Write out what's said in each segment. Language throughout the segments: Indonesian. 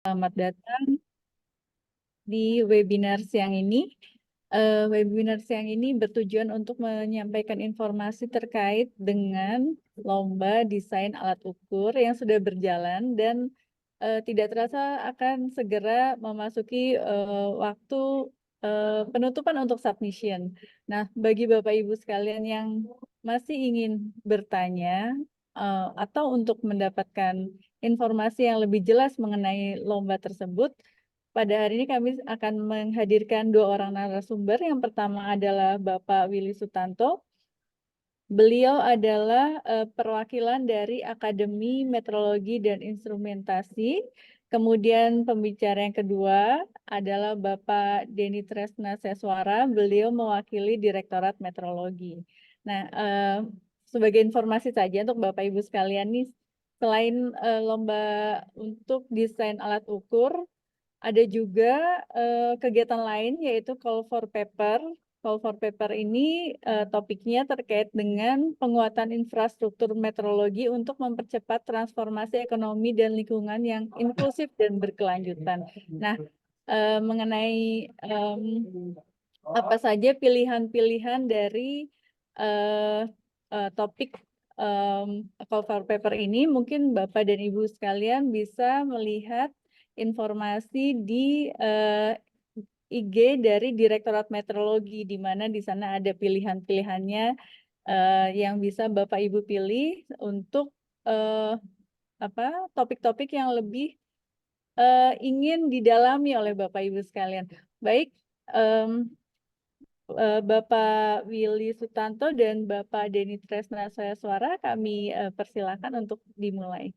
Selamat datang di webinar siang ini. Webinar siang ini bertujuan untuk menyampaikan informasi terkait dengan lomba desain alat ukur yang sudah berjalan dan tidak terasa akan segera memasuki waktu penutupan untuk submission. Nah, bagi Bapak Ibu sekalian yang masih ingin bertanya atau untuk mendapatkan informasi yang lebih jelas mengenai lomba tersebut, pada hari ini kami akan menghadirkan dua orang narasumber. Yang pertama adalah Bapak Willy Sutanto. Beliau adalah perwakilan dari Akademi Meteorologi dan Instrumentasi. Kemudian pembicara yang kedua adalah Bapak Denny Tresna Seswara. Beliau mewakili Direktorat Meteorologi. Nah, sebagai informasi saja untuk Bapak Ibu sekalian nih, selain lomba untuk desain alat ukur, ada juga kegiatan lain yaitu Call for Paper. Call for Paper ini topiknya terkait dengan penguatan infrastruktur meteorologi untuk mempercepat transformasi ekonomi dan lingkungan yang inklusif dan berkelanjutan. Nah, mengenai apa saja pilihan-pilihan dari topik Call for Paper ini, mungkin Bapak dan Ibu sekalian bisa melihat informasi di IG dari Direktorat Meteorologi, di mana di sana ada pilihan-pilihannya yang bisa Bapak Ibu pilih untuk topik-topik yang lebih ingin didalami oleh Bapak Ibu sekalian. Baik, Bapak Willy Sutanto dan Bapak Denny Tresna Seswara, kami persilakan untuk dimulai.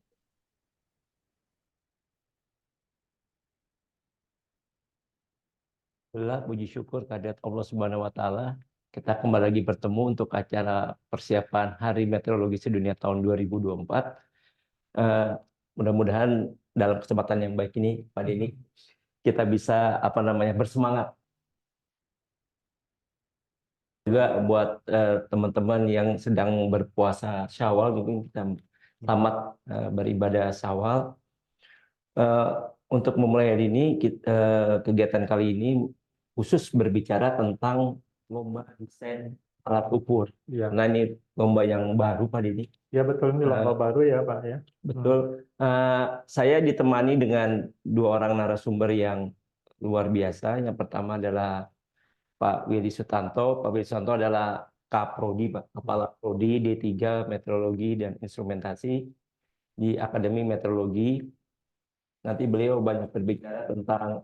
Puji syukur kehadirat Allah Subhanahu wa Ta'ala. Kita kembali lagi bertemu untuk acara persiapan Hari Meteorologi Sedunia tahun 2024. Mudah-mudahan dalam kesempatan yang baik ini, Pak Denny, kita bisa bersemangat. Juga buat teman-teman yang sedang berpuasa Syawal, mungkin kita tamat beribadah Syawal. Untuk memulai hari ini, kegiatan kali ini khusus berbicara tentang lomba desain alat ukur. Ya. Nah, ini lomba yang baru, Pak Didi. Ya betul, ini lomba baru ya Pak ya. Betul. Saya ditemani dengan dua orang narasumber yang luar biasa. Yang pertama adalah Pak Willy Sutanto. Pak Willy Sutanto adalah Kaprodi, Pak, Kepala Prodi D3 Meteorologi dan Instrumentasi di Akademi Meteorologi. Nanti beliau banyak berbicara tentang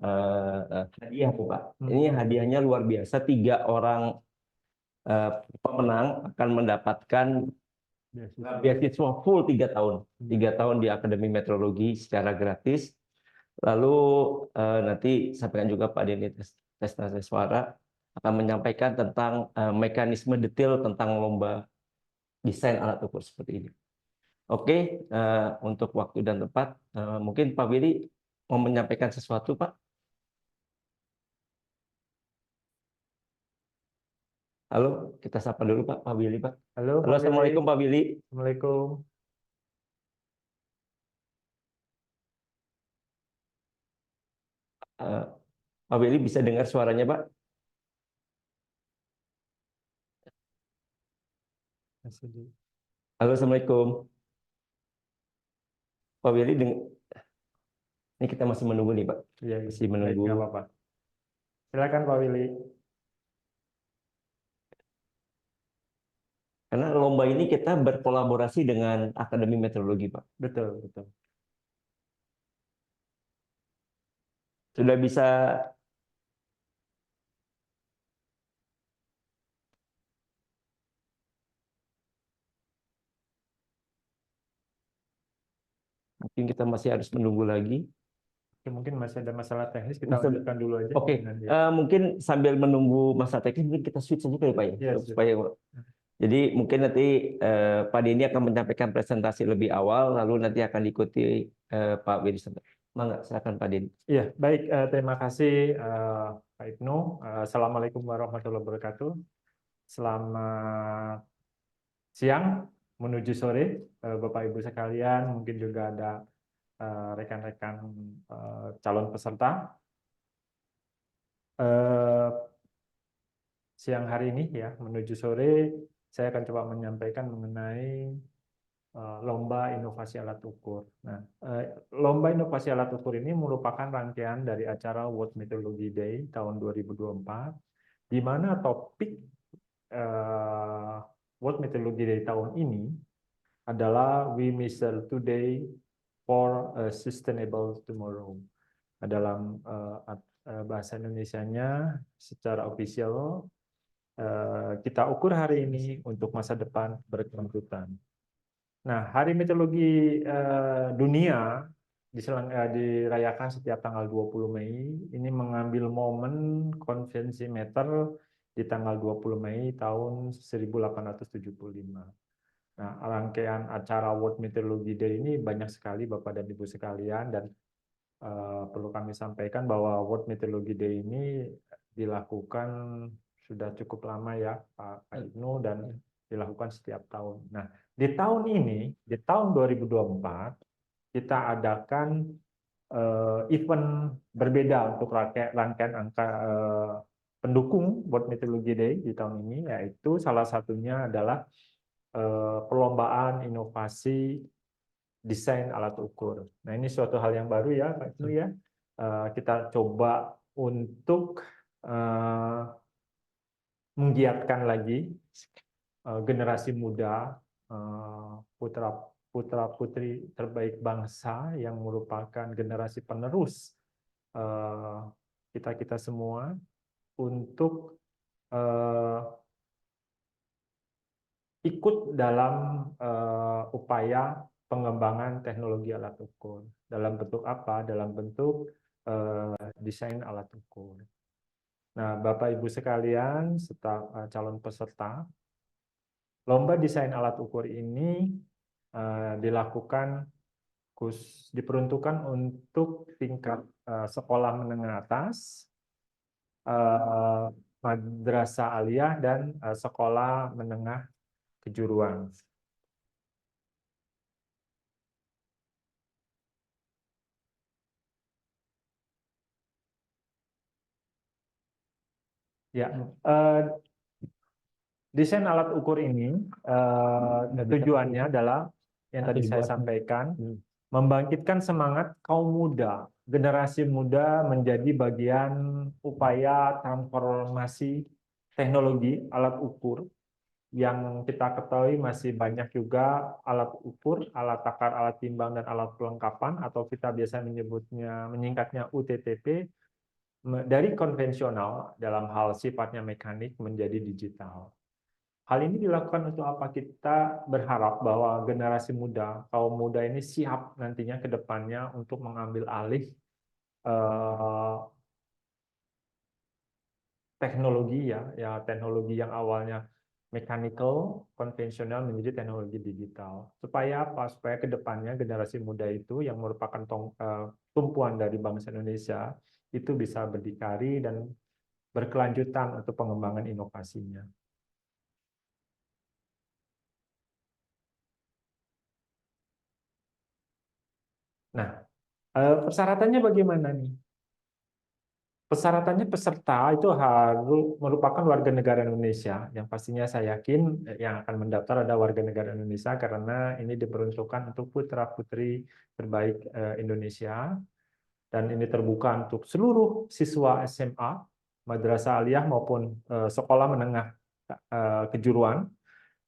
hadiah, Pak. Ini hadiahnya luar biasa. 3 orang pemenang akan mendapatkan beasiswa full 3 tahun. 3 tahun di Akademi Meteorologi secara gratis. Lalu nanti sampaikan juga Pak Denny Tresna Seswara akan menyampaikan tentang mekanisme detail tentang lomba desain alat ukur seperti ini. Oke, untuk waktu dan tempat, mungkin Pak Willy mau menyampaikan sesuatu, Pak? Halo, kita sapa dulu Pak Willy, Pak. Halo, Halo, Assalamualaikum Pak Willy. Assalamualaikum. Pak Willy bisa dengar suaranya, Pak? Halo, Assalamualaikum. Pak Willy, ini kita masih menunggu nih, Pak. Ya, masih menunggu. Baik, apa-apa. Silakan Pak Willy. Karena lomba ini kita berkolaborasi dengan Akademi Meteorologi, Pak. Betul, betul. Sudah bisa mungkin kita masih harus menunggu lagi. Mungkin masih ada masalah teknis, kita lanjutkan dulu aja. Oke, mungkin sambil menunggu masa teknis, mungkin kita switch saja kali Pak ya, Yes, supaya. Jadi mungkin nanti Pak Denny akan menyampaikan presentasi lebih awal, lalu nanti akan diikuti Pak Willy. Mangga, silakan Pak Denny. Iya, baik. Terima kasih Pak Ibnu. Assalamualaikum warahmatullahi wabarakatuh. Selamat siang menuju sore, Bapak Ibu sekalian. Mungkin juga ada rekan-rekan calon peserta. Eh, Siang hari ini ya, menuju sore, saya akan coba menyampaikan mengenai lomba inovasi alat ukur. Nah, lomba inovasi alat ukur ini merupakan rangkaian dari acara World Meteorology Day tahun 2024, di mana topik World Meteorology Day tahun ini adalah We Measure Today for a Sustainable Tomorrow. Dalam bahasa Indonesianya secara official, kita ukur hari ini untuk masa depan berkelanjutan. Nah, Hari Meteorologi Dunia dirayakan setiap tanggal 20 Mei. Ini mengambil momen konvensi meter di tanggal 20 Mei tahun 1875. Nah, rangkaian acara World Meteorology Day ini banyak sekali Bapak dan Ibu sekalian, dan perlu kami sampaikan bahwa World Meteorology Day ini dilakukan sudah cukup lama ya Pak Ibnu, dan dilakukan setiap tahun. Nah, di tahun ini, di tahun 2024, kita adakan event berbeda untuk rangkaian angka pendukung World Meteorology Day di tahun ini, yaitu salah satunya adalah perlombaan inovasi desain alat ukur. Nah, ini suatu hal yang baru ya Pak Ibnu ya. Kita coba untuk menggiatkan lagi generasi muda, putra-putri terbaik bangsa yang merupakan generasi penerus kita semua untuk ikut dalam upaya pengembangan teknologi alat ukur. Dalam bentuk apa? Dalam bentuk desain alat ukur. Nah, Bapak Ibu sekalian, serta calon peserta, lomba desain alat ukur ini diperuntukkan untuk tingkat sekolah menengah atas, madrasah aliyah, dan sekolah menengah kejuruan. Ya, desain alat ukur ini tujuannya adalah yang tadi saya sampaikan, membangkitkan semangat kaum muda, generasi muda menjadi bagian upaya transformasi teknologi alat ukur, yang kita ketahui masih banyak juga alat ukur, alat takar, alat timbang, dan alat pelengkapan, atau kita biasa menyingkatnya UTTP, dari konvensional dalam hal sifatnya mekanik menjadi digital. Hal ini dilakukan untuk apa? Kita berharap bahwa generasi muda, kaum muda ini siap nantinya ke depannya untuk mengambil alih teknologi ya teknologi yang awalnya mechanical, konvensional menjadi teknologi digital. Supaya apa? Supaya ke depannya generasi muda itu yang merupakan tumpuan dari bangsa Indonesia itu bisa berdikari dan berkelanjutan untuk pengembangan inovasinya. Nah, persyaratannya bagaimana nih? Persyaratannya peserta itu harus merupakan warga negara Indonesia, yang pastinya saya yakin yang akan mendaftar ada warga negara Indonesia karena ini diperuntukkan untuk putra-putri terbaik Indonesia, dan ini terbuka untuk seluruh siswa SMA, madrasah aliyah maupun sekolah menengah kejuruan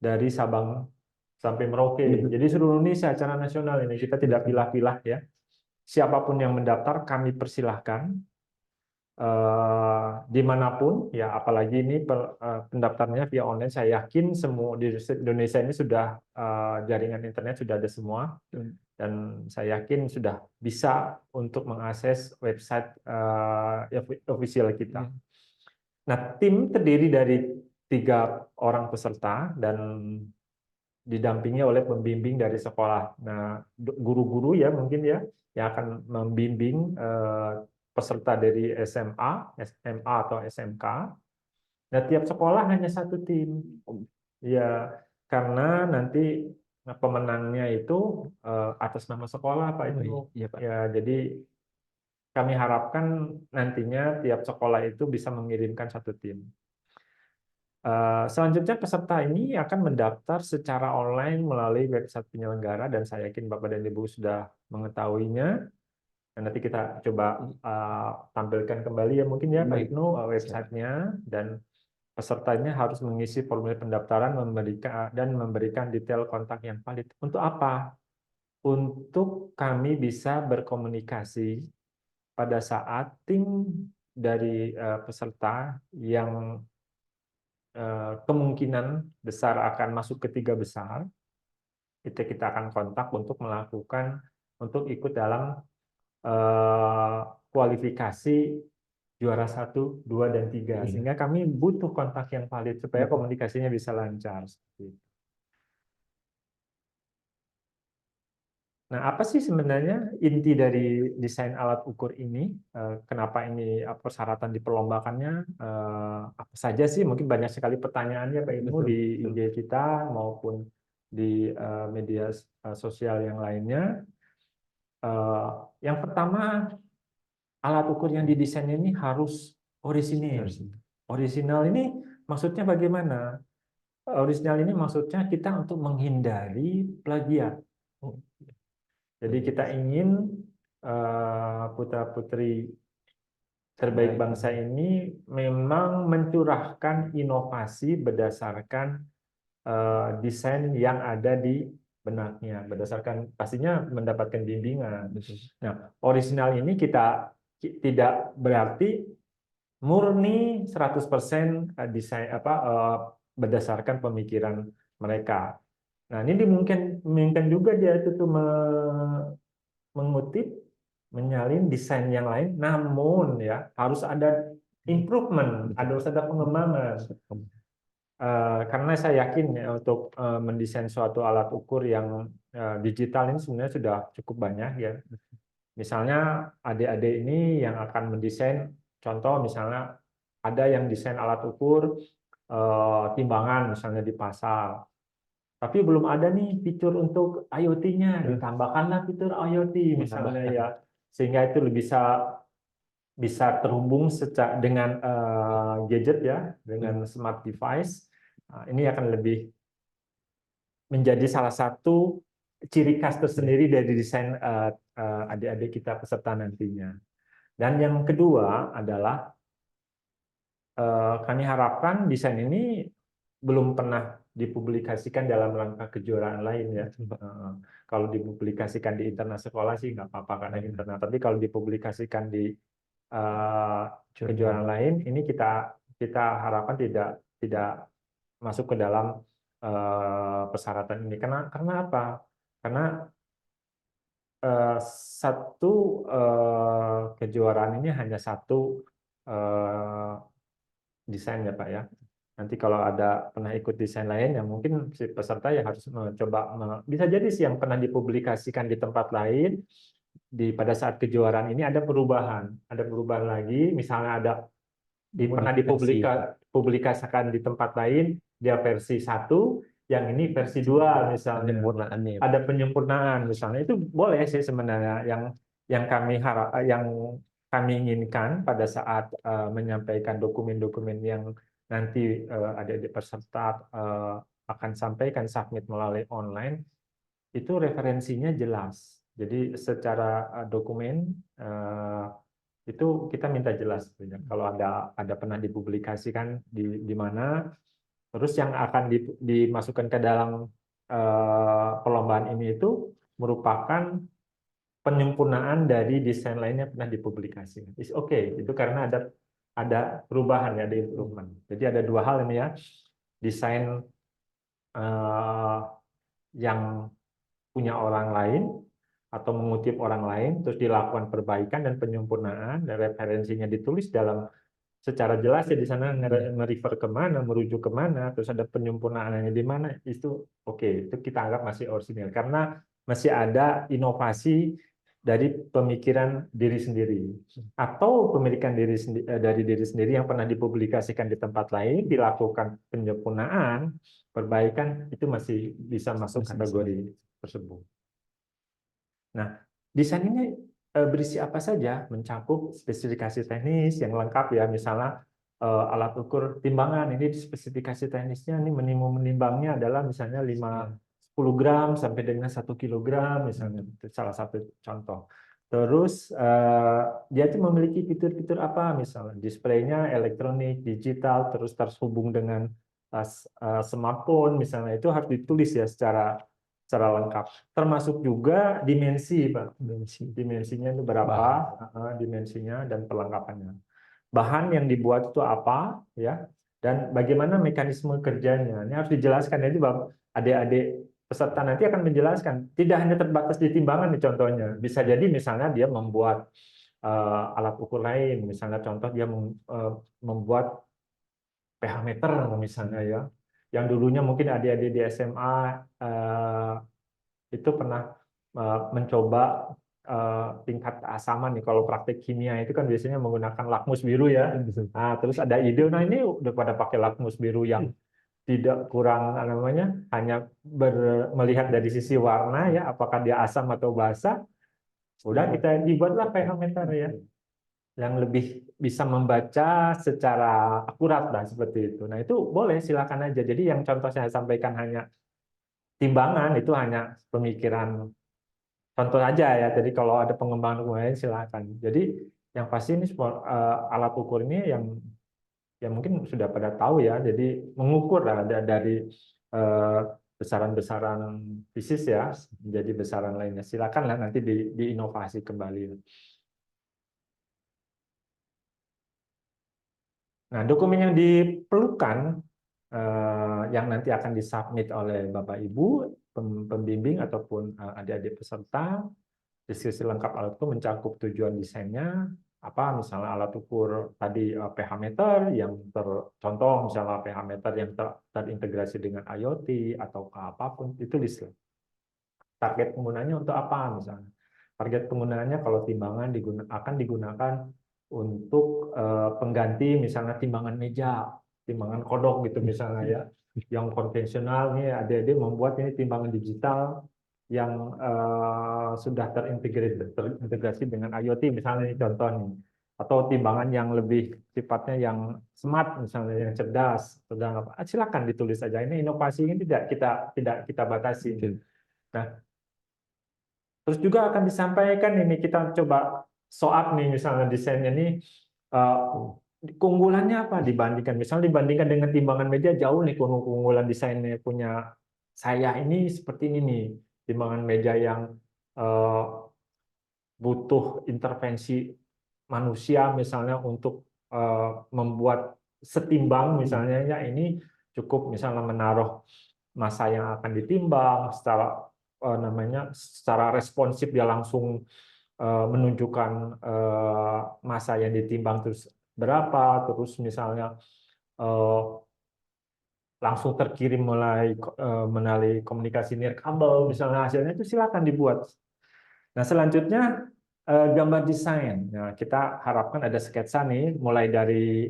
dari Sabang sampai Merauke. Jadi seluruh Indonesia secara nasional ini kita tidak pilah-pilah ya. Siapapun yang mendaftar kami persilahkan. Dimanapun ya, apalagi ini pendaftarnya via online, saya yakin semua di Indonesia ini sudah jaringan internet sudah ada semua, dan saya yakin sudah bisa untuk mengakses website official kita. Nah, tim terdiri dari 3 orang peserta dan didampingi oleh pembimbing dari sekolah. Nah, guru-guru ya mungkin ya yang akan membimbing peserta dari SMA atau SMK. Nah, tiap sekolah hanya 1 tim. Ya, karena nanti Nah, pemenangnya itu atas nama sekolah Pak Oh, itu. iya Pak. Ya, jadi kami harapkan nantinya tiap sekolah itu bisa mengirimkan satu tim. Selanjutnya peserta ini akan mendaftar secara online melalui website penyelenggara dan saya yakin Bapak dan Ibu sudah mengetahuinya. Dan nanti kita coba tampilkan kembali ya mungkin ya Pak Baik. Ibnu websitenya, dan pesertanya harus mengisi formulir pendaftaran dan memberikan detail kontak yang valid. Untuk apa? Untuk kami bisa berkomunikasi pada saat tim dari peserta yang kemungkinan besar akan masuk ke 3 besar, itu kita akan kontak untuk ikut dalam kualifikasi juara 1, 2, dan 3. Iya. Sehingga kami butuh kontak yang valid supaya komunikasinya bisa lancar. Seperti itu. Nah, apa sih sebenarnya inti dari desain alat ukur ini? Kenapa ini persyaratan diperlombakannya? Apa saja sih? Mungkin banyak sekali pertanyaannya Pak Ibnu di IG kita maupun di media sosial yang lainnya. Yang pertama, alat ukur yang didesain ini harus orisinil. Orisinal ini maksudnya bagaimana? Orisinal ini maksudnya kita untuk menghindari plagiat. Jadi kita ingin putra-putri terbaik bangsa ini memang mencurahkan inovasi berdasarkan desain yang ada di benaknya, berdasarkan pastinya mendapatkan bimbingan. Nah, orisinal ini kita tidak berarti murni 100% desain berdasarkan pemikiran mereka. Nah, ini dimungkinkan juga dia itu tuh mengutip, menyalin desain yang lain, namun ya harus ada improvement, harus ada pengembangan. Karena saya yakin ya, untuk mendesain suatu alat ukur yang digital ini sebenarnya sudah cukup banyak ya. Misalnya adik-adik ini yang akan mendesain, contoh misalnya ada yang desain alat ukur timbangan misalnya di pasar. Tapi belum ada nih fitur untuk IoT-nya, ditambahkanlah fitur IoT misalnya ya, sehingga itu bisa terhubung dengan gadget ya, dengan smart device. Nah, ini akan lebih menjadi salah satu ciri khas tersendiri dari desain adik-adik kita peserta nantinya. Dan yang kedua adalah kami harapkan desain ini belum pernah dipublikasikan dalam rangka kejuaraan lain ya. Kalau dipublikasikan di internal sekolah sih nggak apa-apa karena internal. Tapi kalau dipublikasikan di kejuaraan lain, ini kita harapkan tidak masuk ke dalam persyaratan ini. Karena apa? Karena satu kejuaraan ini hanya satu desain ya Pak ya. Nanti kalau ada pernah ikut desain lain, ya mungkin si peserta ya harus mencoba, bisa jadi sih yang pernah dipublikasikan di tempat lain, pada saat kejuaraan ini ada perubahan lagi, misalnya pernah dipublikasikan di tempat lain, dia versi 1, yang ini versi 2 misalnya. Ada penyempurnaan misalnya, itu boleh sih sebenarnya yang kami inginkan pada saat menyampaikan dokumen-dokumen yang nanti adik-adik peserta akan sampaikan submit melalui online, itu referensinya jelas. Jadi secara dokumen itu kita minta jelas. Kalau ada pernah dipublikasikan di mana, terus yang akan dimasukkan ke dalam perlombaan ini itu merupakan penyempurnaan dari desain lainnya pernah dipublikasikan. It's okay, itu karena ada perubahan ya, ada improvement. Jadi ada dua hal ini ya, desain yang punya orang lain atau mengutip orang lain, terus dilakukan perbaikan dan penyempurnaan, dan referensinya ditulis secara jelas ya di sana, nge-refer kemana, merujuk kemana, terus ada penyempurnaannya di mana, itu oke, itu kita anggap masih orisinil karena masih ada inovasi dari pemikiran diri sendiri atau pemilikan dari diri sendiri yang pernah dipublikasikan di tempat lain, dilakukan penyempurnaan, perbaikan, itu masih bisa masuk kategori tersebut. Nah, desain ini berisi apa saja? Mencakup spesifikasi teknis yang lengkap ya, misalnya alat ukur timbangan. Ini spesifikasi teknisnya, ini minimum menimbangnya adalah misalnya 10 gram sampai dengan 1 kilogram, misalnya itu salah satu contoh. Terus dia itu memiliki fitur-fitur apa? Misalnya displaynya elektronik, digital, terus terhubung dengan smartphone, misalnya itu harus ditulis ya secara lengkap. Termasuk juga dimensi, Pak. Dimensinya itu berapa, dimensinya dan perlengkapannya. Bahan yang dibuat itu apa, ya, dan bagaimana mekanisme kerjanya. Ini harus dijelaskan. Jadi adik-adik peserta nanti akan menjelaskan. Tidak hanya terbatas di timbangan nih contohnya. Bisa jadi misalnya dia membuat alat ukur lain. Misalnya contoh dia membuat pH meter misalnya ya. Yang dulunya mungkin adik-adik di SMA itu pernah mencoba tingkat keasaman nih. Kalau praktek kimia itu kan biasanya menggunakan lakmus biru ya. Nah, terus ada ide, nah ini udah pada pakai lakmus biru yang tidak kurang namanya, hanya melihat dari sisi warna ya, apakah dia asam atau basa. Udah kita dibuatlah pH meter ya, yang lebih bisa membaca secara akurat lah seperti itu. Nah itu boleh, silakan aja. Jadi yang contoh saya sampaikan hanya timbangan, itu hanya pemikiran contoh aja ya. Jadi kalau ada pengembangan lain silakan. Jadi yang pasti ini alat ukur ini yang mungkin sudah pada tahu ya. Jadi mengukur lah dari besaran-besaran fisis ya menjadi besaran lainnya. Silakan lah nanti diinovasi kembali. Nah, dokumen yang diperlukan yang nanti akan disubmit oleh Bapak Ibu pembimbing ataupun adik-adik peserta, deskripsi lengkap alat ukur mencakup tujuan desainnya, apa misalnya alat ukur tadi pH meter yang contoh misalnya pH meter yang terintegrasi dengan IoT atau apapun itu list. Target penggunanya untuk apa misalnya? Target penggunaannya kalau timbangan akan digunakan untuk pengganti misalnya timbangan meja, timbangan kodok gitu misalnya ya. Yang konvensional nih adik-adik membuat ini timbangan digital yang sudah terintegrasi dengan IoT misalnya ini contoh nih, atau timbangan yang lebih sifatnya yang smart misalnya yang cerdas, sedang apa, silakan ditulis saja. Ini inovasi ini tidak kita batasi. Nah, terus juga akan disampaikan ini kita coba soal nih misalnya desainnya nih keunggulannya apa dibandingkan dengan timbangan meja, jauh nih keunggulan desainnya punya saya ini seperti ini nih. Timbangan meja yang butuh intervensi manusia misalnya untuk membuat setimbang misalnya ya, ini cukup misalnya menaruh massa yang akan ditimbang secara secara responsif, dia langsung menunjukkan massa yang ditimbang terus berapa, terus misalnya langsung terkirim melalui komunikasi nirkabel misalnya, hasilnya itu silakan dibuat. Nah, selanjutnya gambar desain. Nah, kita harapkan ada sketsa nih, mulai dari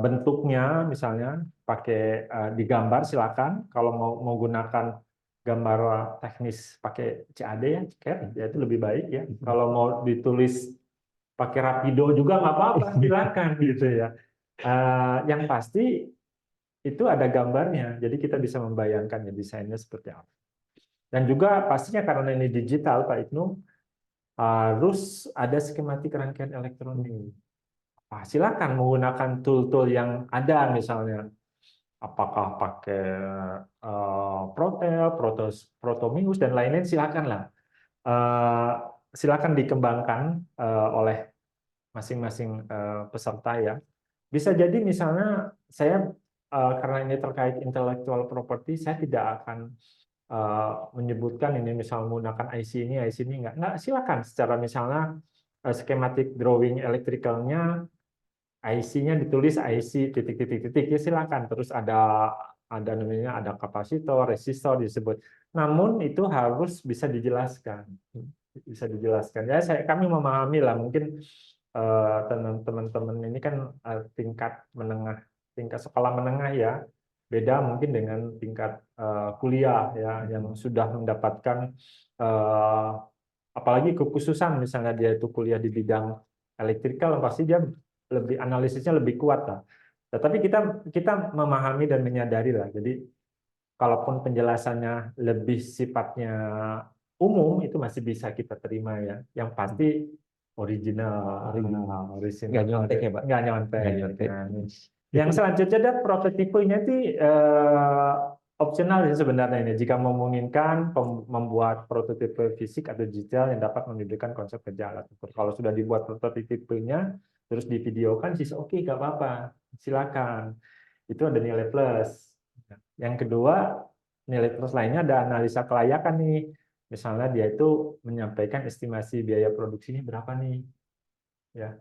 bentuknya misalnya pakai digambar silakan. Kalau mau gunakan gambar teknis pakai CAD ya, CAD ya itu lebih baik ya. Kalau mau ditulis pakai Rapido juga nggak apa-apa, silakan gitu ya. Yang pasti itu ada gambarnya, jadi kita bisa membayangkan ya desainnya seperti apa. Dan juga pastinya karena ini digital, Pak Ibnu, harus ada skematik rangkaian elektronik. Silakan menggunakan tool-tool yang ada, misalnya apakah pakai Protel, Protominus dan lain-lain, silakanlah. Silakan dikembangkan oleh masing-masing peserta ya. Bisa jadi misalnya saya karena ini terkait intellectual property, saya tidak akan menyebutkan ini misalnya menggunakan IC ini enggak, silakan secara misalnya skematik drawing electricalnya, IC-nya ditulis IC titik-titik-titik ya silakan. Terus ada namanya ada kapasitor, resistor disebut. Namun itu harus bisa dijelaskan. bisa dijelaskan? Ya, kami memahami lah, mungkin teman-teman ini kan tingkat sekolah menengah ya, beda mungkin dengan tingkat kuliah ya, yang sudah mendapatkan apalagi kekhususan, misalnya dia itu kuliah di bidang elektrikal, pasti dia lebih analisisnya lebih kuat lah. Tetapi kita memahami dan menyadari lah. Jadi kalaupun penjelasannya lebih sifatnya umum, itu masih bisa kita terima ya. Yang pasti original. Nggak nyontek ya, Pak? Nggak nyontek. Nggak nyontek. Nah, yang selanjutnya ada prototipenya itu opsional sih sebenarnya ini. Jika memungkinkan membuat prototipe fisik atau digital yang dapat menunjukkan konsep kerja alat ukur. Kalau sudah dibuat prototipenya, terus divideokan, sih oke, nggak apa-apa, silakan. Itu ada nilai plus. Yang kedua, nilai plus lainnya ada analisa kelayakan nih. Misalnya dia itu menyampaikan estimasi biaya produksinya berapa nih. Ya,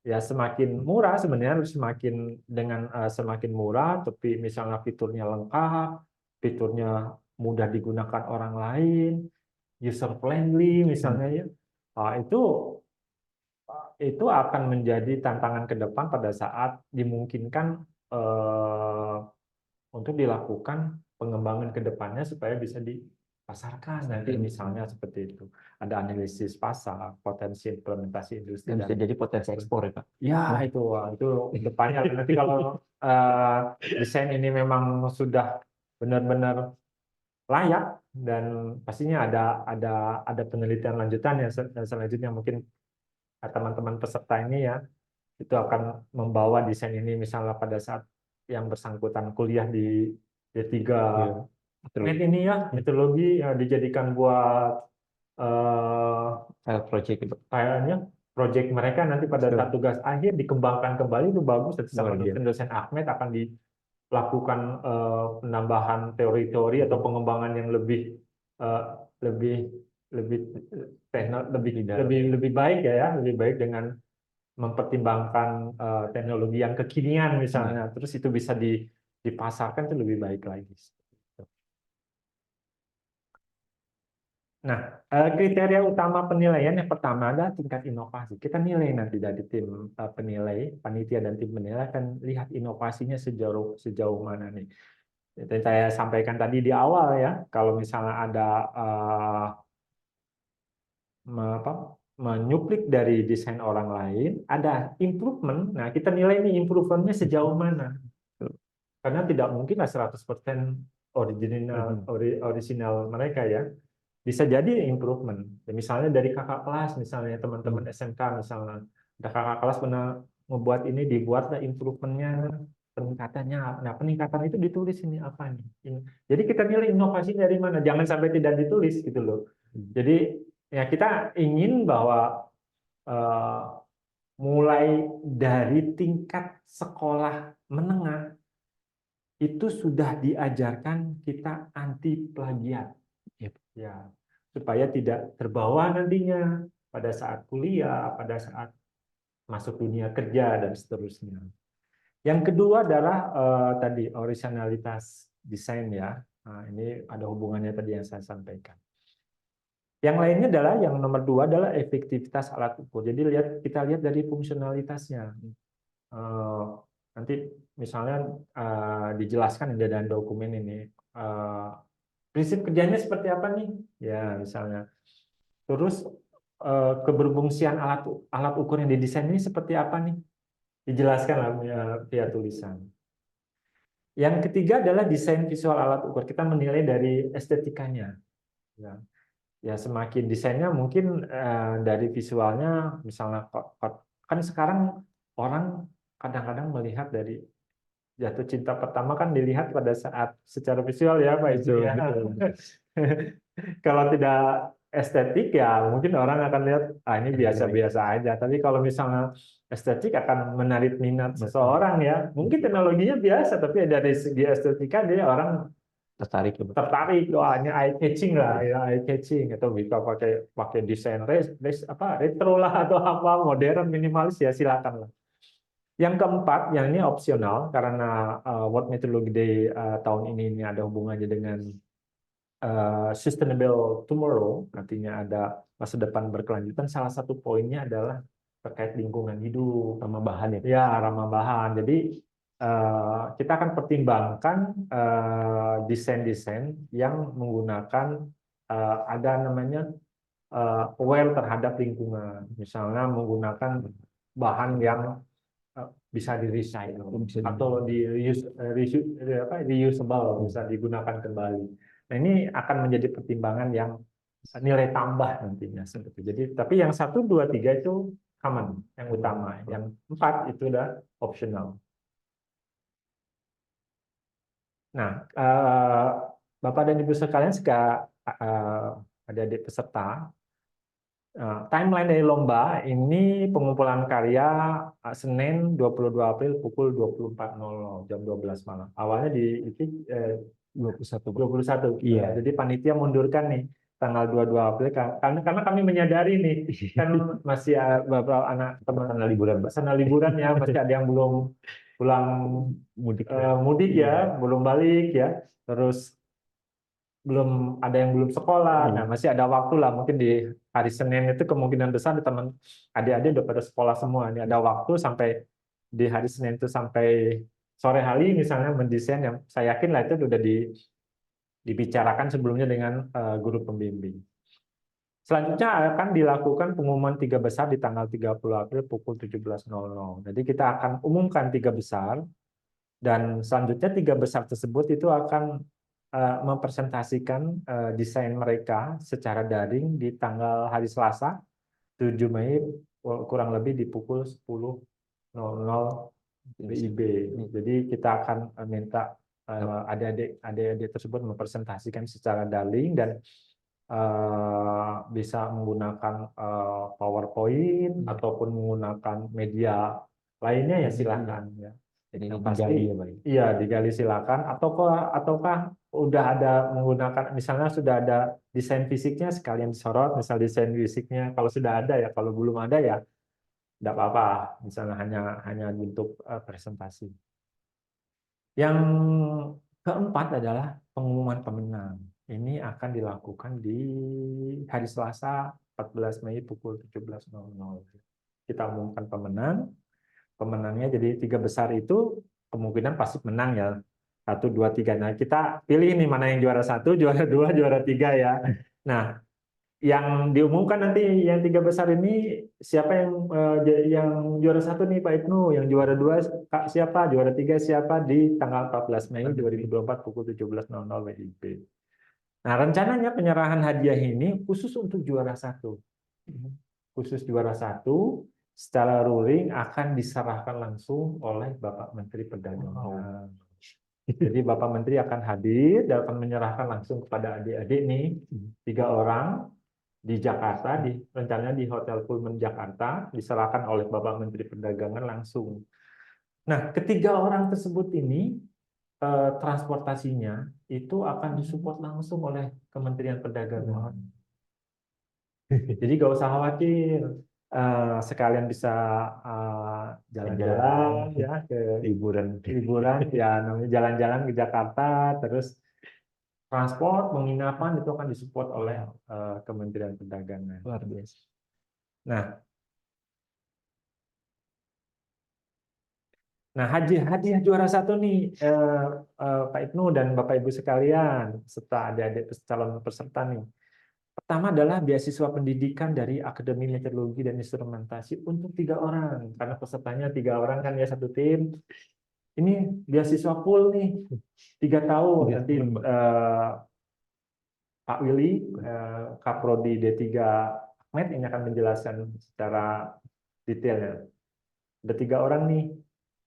ya semakin murah sebenarnya, semakin murah, tapi misalnya fiturnya lengkap, fiturnya mudah digunakan orang lain, user friendly misalnya ya, itu akan menjadi tantangan ke depan pada saat dimungkinkan untuk dilakukan pengembangan ke depannya supaya bisa dipasarkan nanti, misalnya seperti itu. Ada analisis pasar, potensi implementasi industri, Dan bisa jadi potensi ekspor ya, Pak? ya itu depannya. Nanti kalau desain ini memang sudah benar-benar layak, dan pastinya ada penelitian lanjutan dan selanjutnya mungkin teman-teman peserta ini ya itu akan membawa desain ini misalnya pada saat yang bersangkutan kuliah di D3 ini ya, metodologi dijadikan buat kayaknya project mereka nanti pada saat tugas akhir dikembangkan kembali, itu bagus. Sama dosen Ahmed akan dilakukan penambahan teori-teori atau pengembangan yang lebih baik ya, lebih baik dengan mempertimbangkan teknologi yang kekinian misalnya, terus itu bisa dipasarkan, itu lebih baik lagi. Nah, kriteria utama penilaian yang pertama adalah tingkat inovasi. Kita nilai nanti dari tim penilai, panitia dan tim penilai akan lihat inovasinya sejauh mana nih. Yang saya sampaikan tadi di awal ya, kalau misalnya ada menyuplik dari desain orang lain, ada improvement. Nah, kita nilai ini improvementnya sejauh mana. Karena tidak mungkin 100% original mereka ya. Bisa jadi improvement. Ya, misalnya dari kakak kelas, misalnya teman-teman SMK, misalnya ada kakak kelas pernah membuat ini, dibuatlah improvementnya, peningkatannya. Nah, peningkatan itu ditulis ini apa nih. Jadi kita nilai inovasi dari mana. Jangan sampai tidak ditulis gitu loh. Jadi ya kita ingin bahwa mulai dari tingkat sekolah menengah itu sudah diajarkan kita anti plagiat. Ya, supaya tidak terbawa nantinya pada saat kuliah, pada saat masuk dunia kerja dan seterusnya. Yang kedua adalah tadi originalitas desain ya. Nah, ini ada hubungannya tadi yang saya sampaikan. Yang lainnya adalah yang nomor 2 adalah efektivitas alat ukur. Jadi kita lihat dari fungsionalitasnya. Nanti misalnya dijelaskan di dalam dokumen ini. Prinsip kerjanya seperti apa nih? Ya, misalnya. Terus keberfungsian alat ukur yang didesain ini seperti apa nih? Dijelaskan via tulisan. Yang ketiga adalah desain visual alat ukur. Kita menilai dari estetikanya. Ya semakin desainnya mungkin dari visualnya, misalnya kan sekarang orang kadang-kadang melihat dari jatuh cinta pertama kan dilihat pada saat secara visual ya Pak Izu ya. Kalau tidak estetik ya mungkin orang akan lihat ini biasa-biasa aja. Tapi kalau misalnya estetik akan menarik minat seseorang ya. Mungkin teknologinya biasa tapi dari segi estetika dia orang tertarik, ini eye catching lah ya, eye catching, atau bisa pakai desain retro lah atau apa modern minimalis ya silakan lah. Yang keempat, yang ini opsional karena World Meteorology Day tahun ini ada hubungannya dengan sustainable tomorrow, artinya ada masa depan berkelanjutan, salah satu poinnya adalah terkait lingkungan hidup, Sama bahan ya. ya ramah bahan. Jadi kita akan pertimbangkan desain-desain yang menggunakan ada namanya aware terhadap lingkungan, misalnya menggunakan bahan yang bisa di-recycle atau reusable, bisa digunakan kembali. Nah, ini akan menjadi pertimbangan yang nilai tambah nantinya seperti itu. Jadi, tapi yang 1, 2, 3 itu common, yang utama. Yang 4 itu udah optional. Nah, Bapak dan Ibu sekalian, adik-adik peserta, timeline dari lomba ini pengumpulan karya Senin 22 April pukul 24.00 jam 12 malam. Awalnya di 21. Iya. Jadi panitia mundurkan nih tanggal 22 April karena kami menyadari nih kan masih beberapa anak teman sana liburan ya, masih ada yang belum pulang mudik ya, belum balik ya. Terus belum ada yang belum sekolah, nah masih ada waktu lah, mungkin di hari Senin itu kemungkinan besar teman adik-adik udah pada sekolah semua, ini ada waktu sampai di hari Senin itu sampai sore hari misalnya mendesain yang saya yakin lah itu udah dibicarakan sebelumnya dengan guru pembimbing. Selanjutnya akan dilakukan pengumuman 3 besar di tanggal 30 April pukul 17.00. Jadi kita akan umumkan 3 besar dan selanjutnya 3 besar tersebut itu akan mempresentasikan desain mereka secara daring di tanggal hari Selasa 7 Mei kurang lebih di pukul 10.00 WIB. Jadi kita akan minta adik-adik tersebut mempresentasikan secara daring dan bisa menggunakan PowerPoint ataupun menggunakan media lainnya ya silakan ya. Jadi Yang ini pasti digali ya, Pak. iya digali silakan ataukah udah ada menggunakan misalnya sudah ada desain fisiknya sekalian disorot, misal desain fisiknya kalau sudah ada ya, kalau belum ada ya tidak apa-apa, misalnya hanya bentuk presentasi. Yang keempat adalah pengumuman pemenang. Ini akan dilakukan di hari Selasa 14 Mei pukul 17.00. Kita umumkan pemenangnya jadi 3 besar itu kemungkinan pasti menang ya. 1, 2, 3. Nah, kita pilih nih mana yang juara 1, juara 2, juara 3 ya. Nah, yang diumumkan nanti yang 3 besar ini siapa yang juara 1 nih Pak Ibnu, yang juara 2 siapa, juara 3 siapa di tanggal 14 Mei 2024 pukul 17.00 WIB. Nah, rencananya penyerahan hadiah ini khusus untuk juara 1. Khusus juara 1 secara luring akan diserahkan langsung oleh Bapak Menteri Perdagangan. Jadi Bapak Menteri akan hadir dan akan menyerahkan langsung kepada adik-adik nih 3 orang di Jakarta, rencananya di Hotel Pullman Jakarta, diserahkan oleh Bapak Menteri Perdagangan langsung. Nah, ketiga orang tersebut ini transportasinya itu akan disupport langsung oleh Kementerian Perdagangan. Jadi gak usah khawatir, sekalian bisa jalan-jalan ya ke liburan ya, namanya jalan-jalan ke Jakarta, terus transport, penginapan itu akan disupport oleh Kementerian Perdagangan. Luar biasa. Nah, hadiah juara 1 nih, Pak Ibnu dan Bapak Ibu sekalian, serta adik-adik calon peserta nih. Pertama adalah beasiswa pendidikan dari Akademi Meteorologi dan Instrumentasi untuk 3 orang, karena pesertanya 3 orang kan ya, satu tim. Ini beasiswa full nih, 3 tahun. Nanti Pak Willy, Kaprodi D3 Ahmed ini akan menjelaskan secara detailnya. Ada 3 orang nih,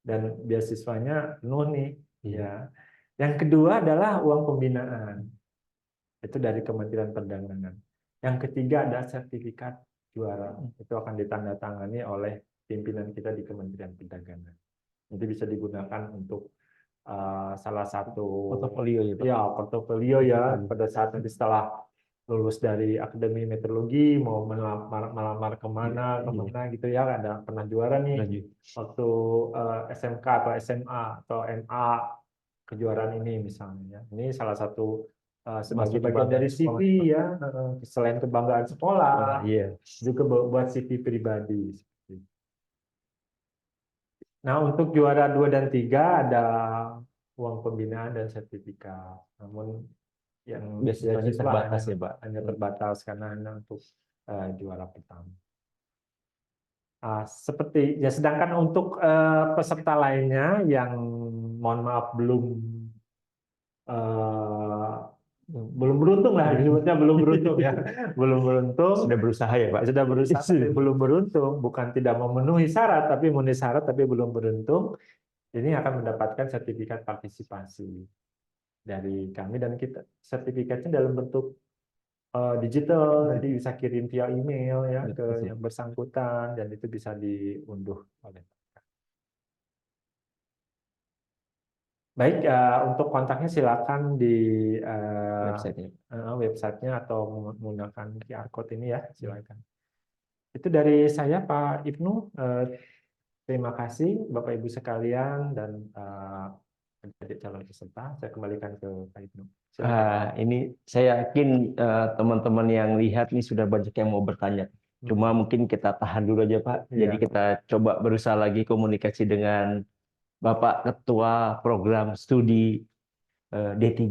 dan beasiswanya penuh nih. Ya. Yang kedua adalah uang pembinaan. Itu dari Kementerian Perdagangan. Yang ketiga ada sertifikat juara. Itu akan ditandatangani oleh pimpinan kita di Kementerian Perdagangan. Nanti bisa digunakan untuk salah satu Portofolio ya, Pak? Ya, portofolio ya. Pada saat nanti setelah lulus dari Akademi Meteorologi mau melamar kemana gitu ya, ada pernah juara nih waktu SMK atau SMA atau MA kejuaraan ini misalnya. Ini salah satu sebagai Masuk bagian dari kebanggaan CV sekolah. ya, selain kebanggaan sekolah, Iya. juga buat CV pribadi. Nah, untuk juara 2 dan 3 ada uang pembinaan dan sertifikat. Namun yang Beasiswanya beasiswa terbatas ya, Pak. hanya terbatas karena hanya untuk juara pertama. Seperti ya, sedangkan untuk peserta lainnya yang mohon maaf eh, belum beruntung lah, disebutnya belum beruntung ya, belum beruntung, Sudah berusaha ya, Pak. sudah berusaha tapi belum beruntung, bukan tidak memenuhi syarat tapi memenuhi syarat tapi belum beruntung, ini akan mendapatkan sertifikat partisipasi dari kami, dan kita sertifikatnya dalam bentuk digital, nanti bisa kirim via email ya ke yang bersangkutan, dan itu bisa diunduh oleh. Baik, untuk kontaknya silakan di Website-nya. websitenya atau menggunakan QR code ini ya, silakan. Itu dari saya, Pak Ibnu. Terima kasih Bapak Ibu sekalian dan adik calon peserta. Saya kembalikan ke Pak Ibnu. Silakan. Ini saya yakin teman-teman yang lihat nih sudah banyak yang mau bertanya. Cuma mungkin kita tahan dulu aja, Pak. Iya. Jadi kita coba berusaha lagi komunikasi dengan Bapak Ketua Program Studi D3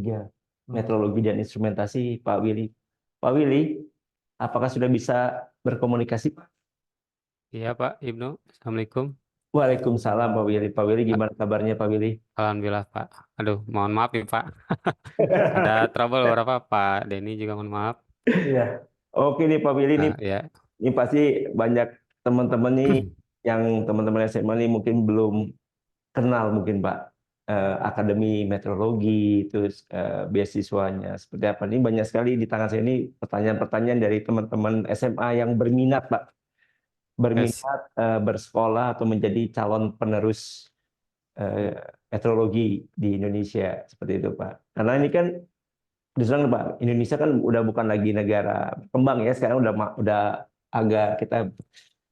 Meteorologi dan Instrumentasi, Pak Willy. Pak Willy, apakah sudah bisa berkomunikasi, Pak? Iya Pak Ibnu, Assalamualaikum. Waalaikumsalam, Pak Willy. Pak Willy, gimana kabarnya, Pak Willy? Alhamdulillah Pak. Aduh, mohon maaf ya Pak. Ada trouble beberapa, Pak Denny juga mohon maaf. Iya. Oke nih Pak Willy, Ya. ini pasti banyak teman-teman nih yang teman-teman SMA nih mungkin belum kenal mungkin Pak Akademi Meteorologi, terus beasiswanya seperti apa. Ini banyak sekali di tangan saya ini pertanyaan-pertanyaan dari teman-teman SMA yang berminat Pak, berminat bersekolah atau menjadi calon penerus meteorologi di Indonesia seperti itu Pak. Karena ini kan diserang Pak, Indonesia kan udah bukan lagi negara berkembang ya, sekarang udah agak kita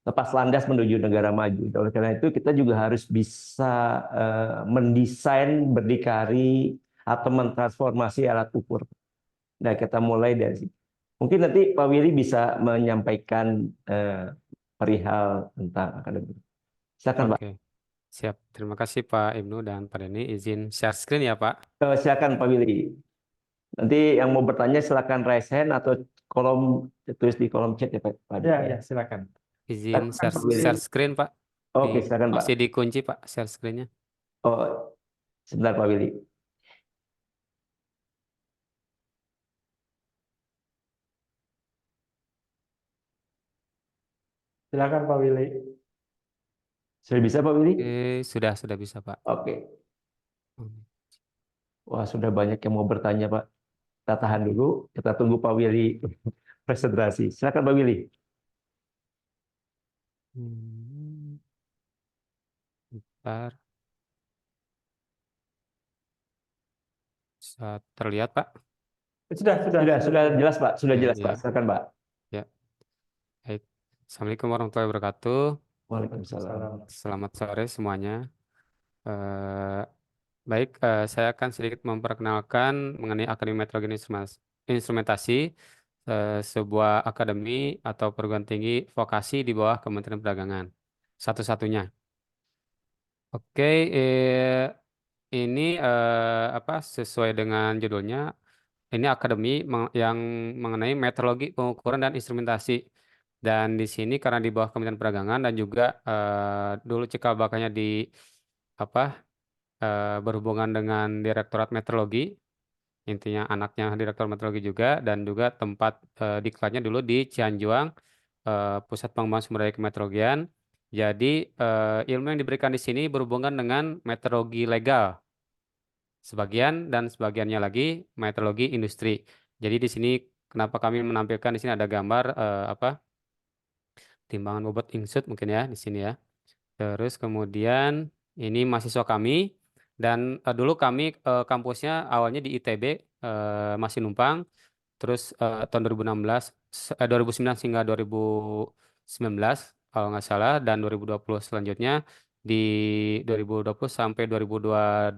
lepas landas menuju negara maju. Oleh karena itu kita juga harus bisa mendesain, berdikari atau mentransformasi alat ukur. Nah, kita mulai dari sini. Mungkin nanti Pak Willy bisa menyampaikan perihal tentang akademi. Silakan Pak. Oke, siap. Terima kasih Pak Ibnu dan Pak Denny. Izin share screen ya Pak. Silakan Pak Willy. Nanti yang mau bertanya silakan raise hand atau tulis di kolom chat ya Pak. Ya, silakan. Izin Silakan, Pak Willy. share screen Pak. Oke, silakan Pak. Masih dikunci Pak share screen-nya. Oh, sebentar Pak Willy. Silakan Pak Willy. Sudah bisa Pak Willy? Sudah bisa Pak. Oke. Wah, sudah banyak yang mau bertanya Pak. Kita tahan dulu, kita tunggu Pak Willy presentasi. Silakan Pak Willy. Bentar. Bisa terlihat Pak? Sudah jelas Pak, sudah jelas Pak. Ya. Silakan Pak. Ya. Baik. Assalamualaikum warahmatullahi wabarakatuh. Waalaikumsalam. Selamat sore semuanya. Baik, saya akan sedikit memperkenalkan mengenai Akademi Meteorologi dan Instrumentasi, sebuah akademi atau perguruan tinggi vokasi di bawah Kementerian Perdagangan. Satu-satunya. Oke, ini sesuai dengan judulnya, ini akademi yang mengenai meteorologi, pengukuran dan instrumentasi. Dan di sini karena di bawah Kementerian Perdagangan dan juga dulu cikal bakalnya di berhubungan dengan Direktorat Meteorologi, intinya anaknya Direktur Meteorologi juga, dan juga tempat diklatnya dulu di Cianjuang, Pusat Pengembangan Sumber Daya Kemeteorologian. Jadi ilmu yang diberikan di sini berhubungan dengan meteorologi legal, sebagian, dan sebagiannya lagi meteorologi industri. Jadi di sini kenapa kami menampilkan di sini ada gambar timbangan bobot insut mungkin ya di sini ya. Terus kemudian ini mahasiswa kami. Dan dulu kami kampusnya awalnya di ITB, masih numpang. Terus tahun 2009 hingga 2019 kalau nggak salah, dan 2020 selanjutnya, di 2020 sampai 2022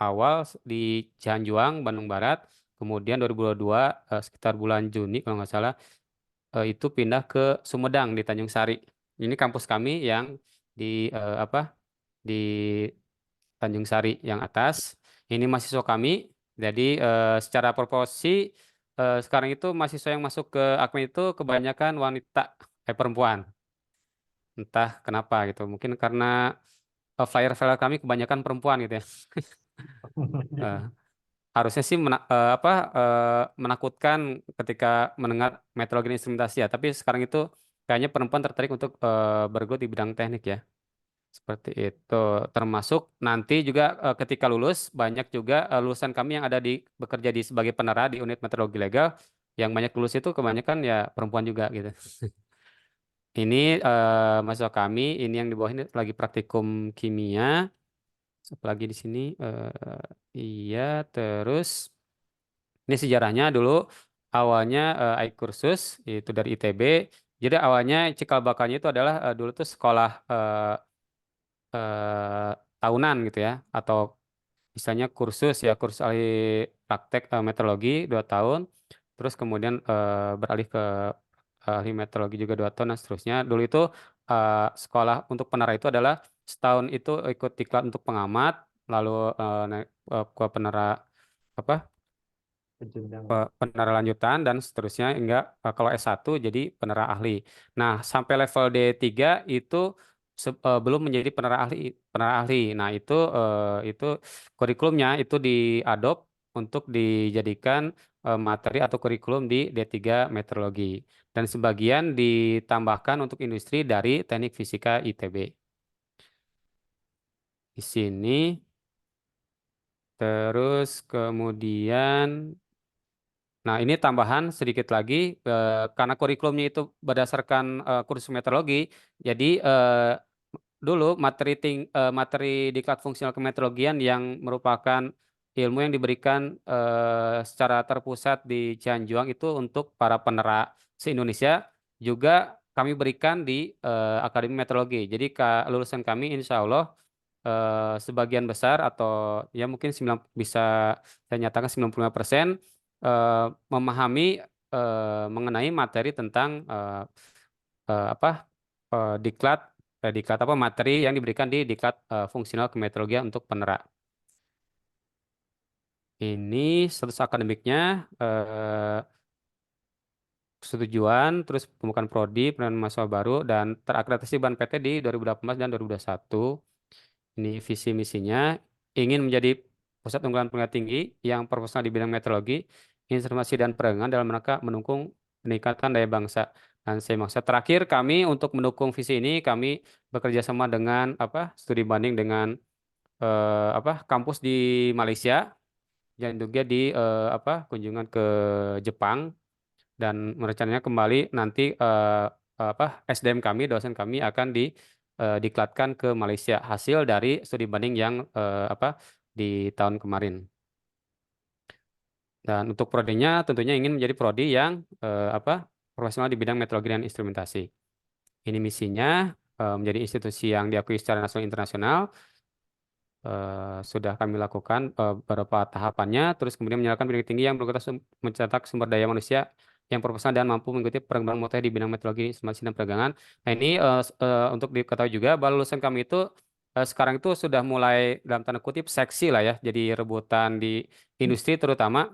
awal di Cianjuang, Bandung Barat, Kemudian 2022 sekitar bulan Juni kalau nggak salah itu pindah ke Sumedang di Tanjung Sari. Ini kampus kami yang di di Tanjung Sari yang atas. Ini mahasiswa kami. Jadi secara proporsi sekarang itu mahasiswa yang masuk ke Akme itu kebanyakan wanita, perempuan. Entah kenapa gitu. Mungkin karena flyer-flyer kami kebanyakan perempuan gitu ya. Eh, Harusnya sih menakutkan ketika mendengar meteorologi dan instrumentasi ya. Tapi sekarang itu kayaknya perempuan tertarik untuk bergelut di bidang teknik ya. Seperti itu. Termasuk nanti juga ketika lulus banyak juga lulusan kami yang ada bekerja di sebagai penera di unit meteorologi legal yang banyak lulus itu kebanyakan ya perempuan juga gitu. Ini mahasiswa kami, ini yang di bawah ini lagi praktikum kimia. Apalagi di sini iya terus ini sejarahnya dulu awalnya kursus itu dari ITB. Jadi awalnya cikal bakalnya itu adalah dulu tuh sekolah eh, tahunan gitu ya atau misalnya kursus ya kursus ahli praktek meteorologi 2 tahun terus kemudian beralih ke ahli meteorologi juga 2 tahun dan seterusnya dulu itu sekolah untuk penera itu adalah setahun itu ikut diklat untuk pengamat lalu naik ke penera apa Jenjang. penera lanjutan dan seterusnya hingga kalau S1 jadi penera ahli. Nah, sampai level D3 itu belum menjadi penera ahli. Nah, itu kurikulumnya itu diadop untuk dijadikan materi atau kurikulum di D3 meteorologi dan sebagian ditambahkan untuk industri dari Teknik Fisika ITB. Di sini terus kemudian nah, ini tambahan sedikit lagi karena kurikulumnya itu berdasarkan kursus meteorologi. Jadi dulu materi diklat fungsional kemeteorologian yang merupakan ilmu yang diberikan secara terpusat di Cianjuang itu untuk para penera se-Indonesia juga kami berikan di Akademi Meteorologi. Jadi lulusan kami insya Allah sebagian besar atau ya mungkin bisa saya nyatakan 95% memahami mengenai materi tentang apa diklat diklat apa materi yang diberikan di diklat fungsional kemeteorologian untuk penera. Ini status akademiknya persetujuan, terus pembukaan prodi, penerimaan mahasiswa baru, dan terakreditasi BAN-PT di 2018 dan 2021. Ini visi misinya ingin menjadi pusat unggulan pendidikan tinggi yang profesional di bidang meteorologi, informasi dan perdagangan dalam rangka mendukung peningkatan daya bangsa dan semangsa. Terakhir kami untuk mendukung visi ini kami bekerja sama dengan studi banding dengan kampus di Malaysia dan juga di kunjungan ke Jepang dan rencananya kembali nanti SDM kami dosen kami akan diklatkan ke Malaysia hasil dari studi banding yang di tahun kemarin. Dan untuk prodinya tentunya ingin menjadi prodi yang profesional di bidang meteorologi dan instrumentasi. Ini misinya menjadi institusi yang diakui secara nasional internasional. Sudah kami lakukan beberapa tahapannya, terus kemudian menyalakan pendidikan tinggi yang berkualitas mencetak sumber daya manusia yang profesional dan mampu mengikuti perkembangan mutakhir di bidang meteorologi, informasi dan perdagangan. Nah ini untuk diketahui juga bahwa lulusan kami itu sekarang itu sudah mulai dalam tanda kutip seksi lah ya, jadi rebutan di industri terutama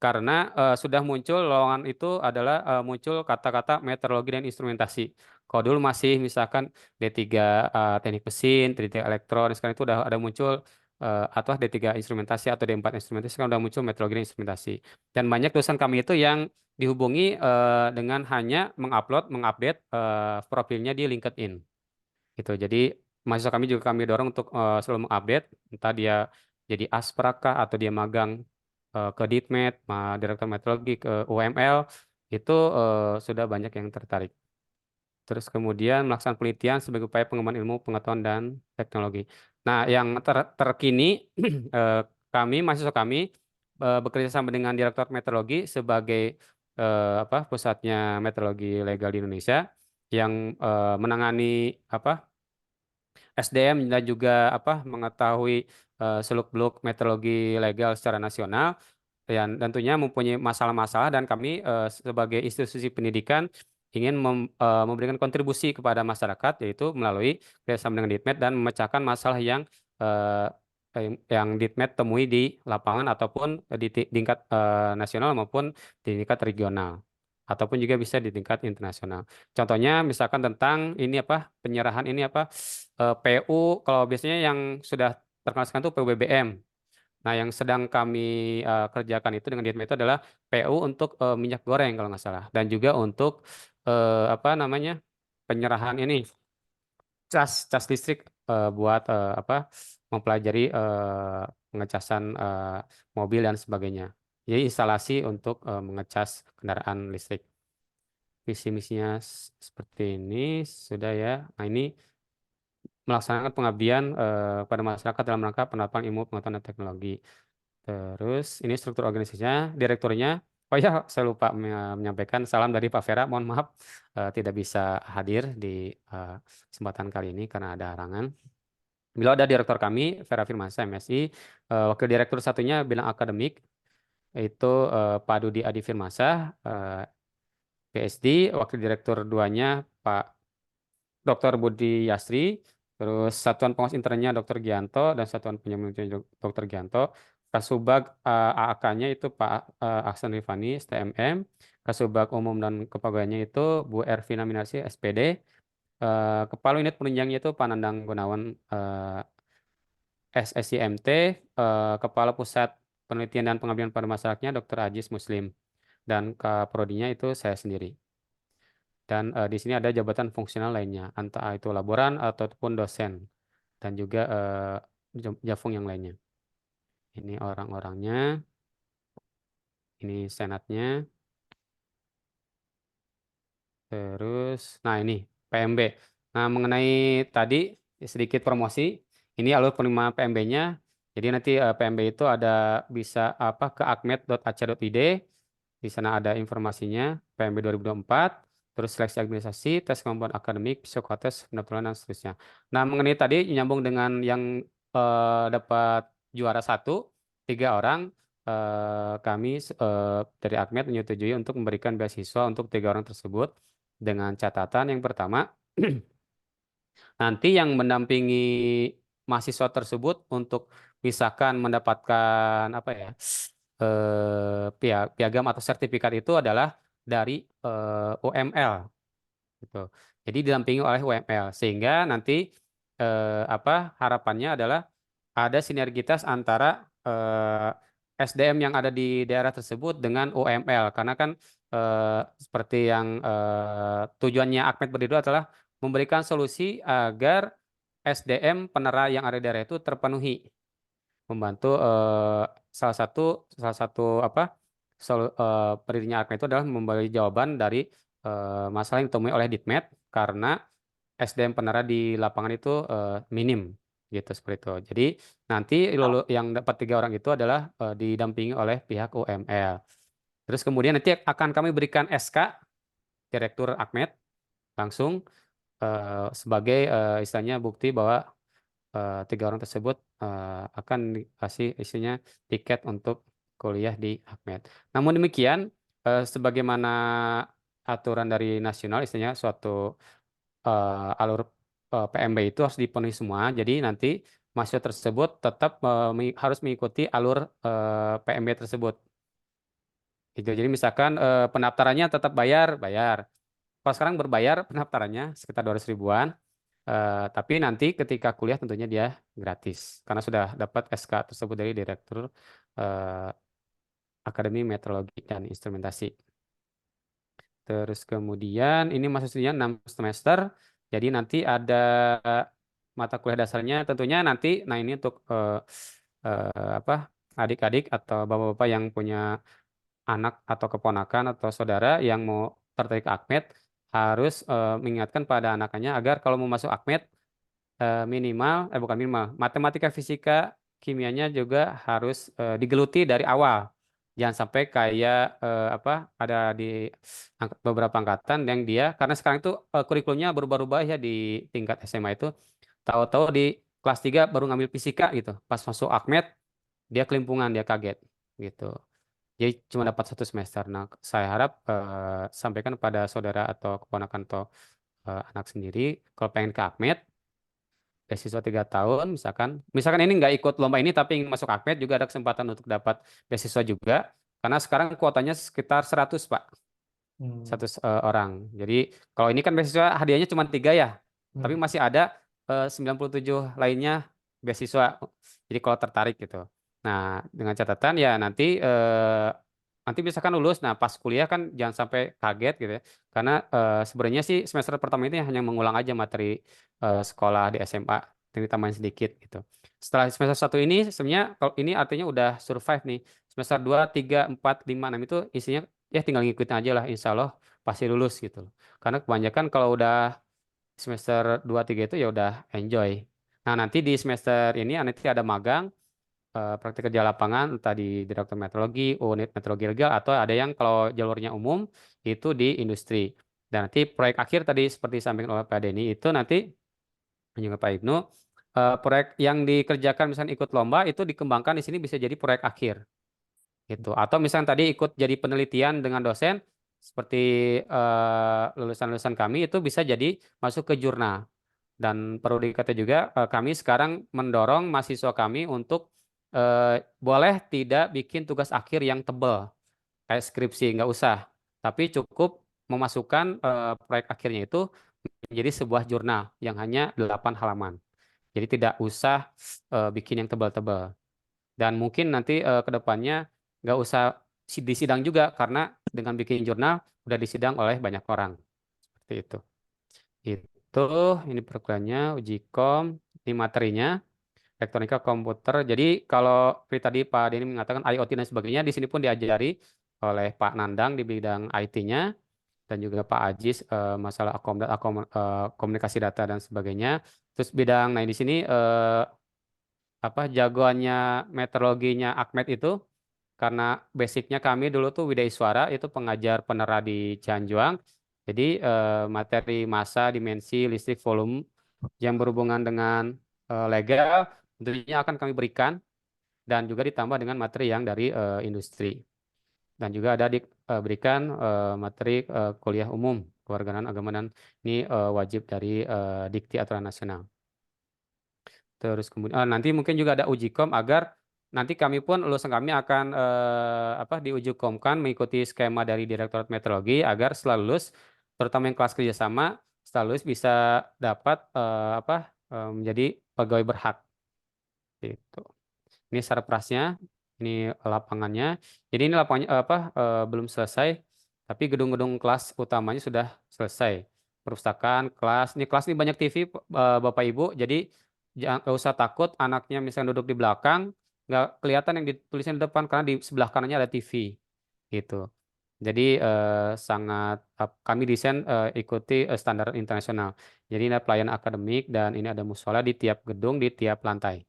karena sudah muncul lowongan itu adalah muncul kata-kata meteorologi dan instrumentasi. Kalau dulu masih misalkan D3 teknik mesin, D3 elektron, sekarang itu udah ada muncul atau D3 instrumentasi atau D4 instrumentasi, sekarang udah muncul meteorologi dan instrumentasi. Dan banyak dosen kami itu yang dihubungi dengan hanya mengupdate profilnya di LinkedIn. Gitu. Jadi mahasiswa kami juga kami dorong untuk selalu mengupdate, entah dia jadi asprak kah atau dia magang ke Ditmed, Direktur Meteorologi ke UML, itu sudah banyak yang tertarik. Terus kemudian melaksanakan penelitian sebagai upaya pengembangan ilmu, pengetahuan, dan teknologi. Nah, yang terkini, mahasiswa kami bekerja sama dengan Direktur Meteorologi sebagai pusatnya meteorologi legal di Indonesia yang menangani SDM dan juga mengetahui seluk-beluk meteorologi legal secara nasional. yang tentunya mempunyai masalah-masalah dan kami sebagai institusi pendidikan ingin memberikan kontribusi kepada masyarakat yaitu melalui kerjasama dengan Ditmed dan memecahkan masalah eh, yang Ditmed temui di lapangan ataupun di tingkat nasional maupun di tingkat regional ataupun juga bisa di tingkat internasional. Contohnya misalkan tentang ini apa penyerahan ini apa PU kalau biasanya yang sudah terkenal sekarang itu PUBBM. Nah, yang sedang kami kerjakan itu dengan Ditmed itu adalah PU untuk minyak goreng kalau nggak salah dan juga untuk apa namanya penyerahan ini cas listrik buat apa mempelajari pengecasan mobil dan sebagainya. Jadi instalasi untuk mengecas kendaraan listrik. Visi misinya seperti ini sudah ya. Nah, ini melaksanakan pengabdian pada masyarakat dalam rangka penerapan ilmu pengetahuan dan teknologi. Terus ini struktur organisasinya, direkturnya. Oh ya, saya lupa menyampaikan salam dari Pak Vera. Mohon maaf tidak bisa hadir di kesempatan kali ini karena ada halangan. Beliau ada direktur kami, Vera Firmansyah, MSI. Wakil direktur satunya bidang akademik, itu Pak Dudi Adi Firmansyah, PhD. Wakil direktur duanya Pak Dr. Budi Yasri. Terus Satuan Pengawas Internnya Dr. Gianto dan Satuan Penyelidikan Dr. Gianto. Kasubag AAK-nya itu Pak Aksan Rifani, STMM. Kasubag Umum dan Kepegawaiannya itu Bu Ervina Minarsi, SPD. Kepala Unit Penunjangnya itu Pak Nandang Gunawan, SSIMT. Kepala Pusat Penelitian dan Pengabdian pada Masyarakatnya Dr. Ajis Muslim. Dan Kaprodinya itu saya sendiri. Dan di sini ada jabatan fungsional lainnya, entah itu laboran ataupun dosen, dan juga Jafung yang lainnya. Ini orang-orangnya, ini senatnya. Terus, nah ini PMB. Nah mengenai tadi sedikit promosi, ini alur penerima PMB-nya. Jadi nanti PMB itu ada bisa apa ke akmed.ac.id. Di sana ada informasinya PMB 2024. Terus seleksi administrasi, tes kemampuan akademik, psikotes, pendaftaran dan seterusnya. Nah mengenai tadi nyambung dengan yang dapat juara 1, 3 orang. Kami dari Akmed menyetujui untuk memberikan beasiswa untuk 3 orang tersebut dengan catatan yang pertama nanti yang mendampingi mahasiswa tersebut untuk misalkan mendapatkan apa ya piagam atau sertifikat itu adalah dari UML gitu. Jadi didampingi oleh UML sehingga nanti apa harapannya adalah ada sinergitas antara SDM yang ada di daerah tersebut dengan UML karena kan seperti yang tujuannya Akmed berdiri adalah memberikan solusi agar SDM penerah yang ada di daerah itu terpenuhi, membantu salah satu apa pendirinya Akmed itu adalah memberi jawaban dari masalah yang ditemui oleh Ditmed karena SDM penerah di lapangan itu minim gitu seperti itu. Jadi nanti yang dapat 3 orang itu adalah didampingi oleh pihak UML. Terus kemudian nanti akan kami berikan SK Direktur Akmed langsung sebagai istilahnya bukti bahwa 3 orang tersebut akan dikasih isinya tiket untuk kuliah di Akmed. Namun demikian, sebagaimana aturan dari nasional, istilahnya suatu alur PMB itu harus dipenuhi semua. Jadi nanti mahasiswa tersebut tetap harus mengikuti alur PMB tersebut. Gitu. Jadi misalkan pendaftarannya tetap bayar. Kalau sekarang berbayar pendaftarannya sekitar 200 ribuan. Tapi nanti ketika kuliah tentunya dia gratis karena sudah dapat SK tersebut dari Direktur Akademi Meteorologi dan Instrumentasi. Terus kemudian ini maksudnya 6 semester. Jadi nanti ada mata kuliah dasarnya tentunya nanti. Nah ini untuk apa adik-adik atau bapak-bapak yang punya anak atau keponakan atau saudara yang mau tertarik ke Akmed harus mengingatkan pada anaknya agar kalau mau masuk Akmed minimal bukan minimal matematika fisika kimianya juga harus digeluti dari awal. Jangan sampai kayak apa ada di beberapa angkatan yang dia karena sekarang itu kurikulumnya berubah-ubah ya di tingkat SMA itu tahu-tahu di kelas 3 baru ngambil fisika gitu. Pas masuk Akmed dia kelimpungan, dia kaget gitu. Jadi cuma dapat 1 semester. Nah, saya harap sampaikan pada saudara atau keponakan atau anak sendiri, kalau pengen ke AKMED, beasiswa 3 tahun, misalkan ini nggak ikut lomba ini tapi ingin masuk AKMED juga ada kesempatan untuk dapat beasiswa juga, karena sekarang kuotanya sekitar 100 Pak, 100 orang. Jadi kalau ini kan beasiswa hadiahnya cuma 3 ya, tapi masih ada 97 lainnya beasiswa. Jadi kalau tertarik gitu. Nah, dengan catatan ya nanti misalkan lulus, nah pas kuliah kan jangan sampai kaget gitu ya. Karena sebenarnya sih semester pertama ini hanya mengulang aja materi sekolah di SMA, yang ditambahin sedikit gitu. Setelah semester 1 ini sebenarnya kalau ini artinya udah survive nih. Semester 2, 3, 4, 5, 6 itu isinya ya tinggal ngikutin aja lah, insya Allah pasti lulus gitu loh. Karena kebanyakan kalau udah semester 2, 3 itu ya udah enjoy. Nah, nanti di semester ini nanti ada magang, praktik kerja lapangan, entah di Direktur Meteorologi, unit meteorologi legal, atau ada yang kalau jalurnya umum itu di industri. Dan nanti proyek akhir tadi seperti disampaikan oleh Pak Denny itu nanti dan juga Pak Ibnu, proyek yang dikerjakan misalnya ikut lomba itu dikembangkan di sini bisa jadi proyek akhir gitu. Atau misalnya tadi ikut jadi penelitian dengan dosen seperti lulusan-lulusan kami itu bisa jadi masuk ke jurnal. Dan perlu dikatakan juga kami sekarang mendorong mahasiswa kami untuk boleh tidak bikin tugas akhir yang tebal kayak skripsi, nggak usah. Tapi cukup memasukkan proyek akhirnya itu menjadi sebuah jurnal yang hanya 8 halaman. Jadi tidak usah bikin yang tebal-tebal. Dan mungkin nanti ke depannya nggak usah disidang juga karena dengan bikin jurnal udah disidang oleh banyak orang. Seperti itu. Itu ini perkuliahannya, uji kom, ini materinya, elektronika komputer. Jadi kalau seperti tadi Pak Denny mengatakan IoT dan sebagainya, di sini pun diajari oleh Pak Nandang di bidang IT-nya dan juga Pak Ajis masalah komunikasi data dan sebagainya. Terus bidang, nah di sini jagoannya meteorologinya AKMED itu karena basicnya kami dulu tuh Widya Iswara itu pengajar penera di Cianjuang. Jadi materi massa, dimensi, listrik, volume yang berhubungan dengan legal tentunya akan kami berikan dan juga ditambah dengan materi yang dari industri. Dan juga ada diberikan materi kuliah umum kewarganegaraan agama dan ini wajib dari Dikti Aturan Nasional. Terus kemudian nanti mungkin juga ada uji kom agar nanti kami pun lulusan kami akan diuji komkan mengikuti skema dari Direktorat Meteorologi agar setelah lulus terutama yang kelas kerjasama setelah lulus bisa dapat menjadi pegawai berhak gitu. Ini sarprasnya, ini lapangannya. Jadi ini lapangannya belum selesai, tapi gedung-gedung kelas utamanya sudah selesai. Perpustakaan, kelas. Ini kelas ini banyak TV, Bapak Ibu. Jadi jangan nggak usah takut anaknya misalnya duduk di belakang, nggak kelihatan yang ditulisnya di depan karena di sebelah kanannya ada TV. Gitu. Jadi sangat kami desain ikuti standar internasional. Jadi ini ada pelayanan akademik dan ini ada musola di tiap gedung, di tiap lantai.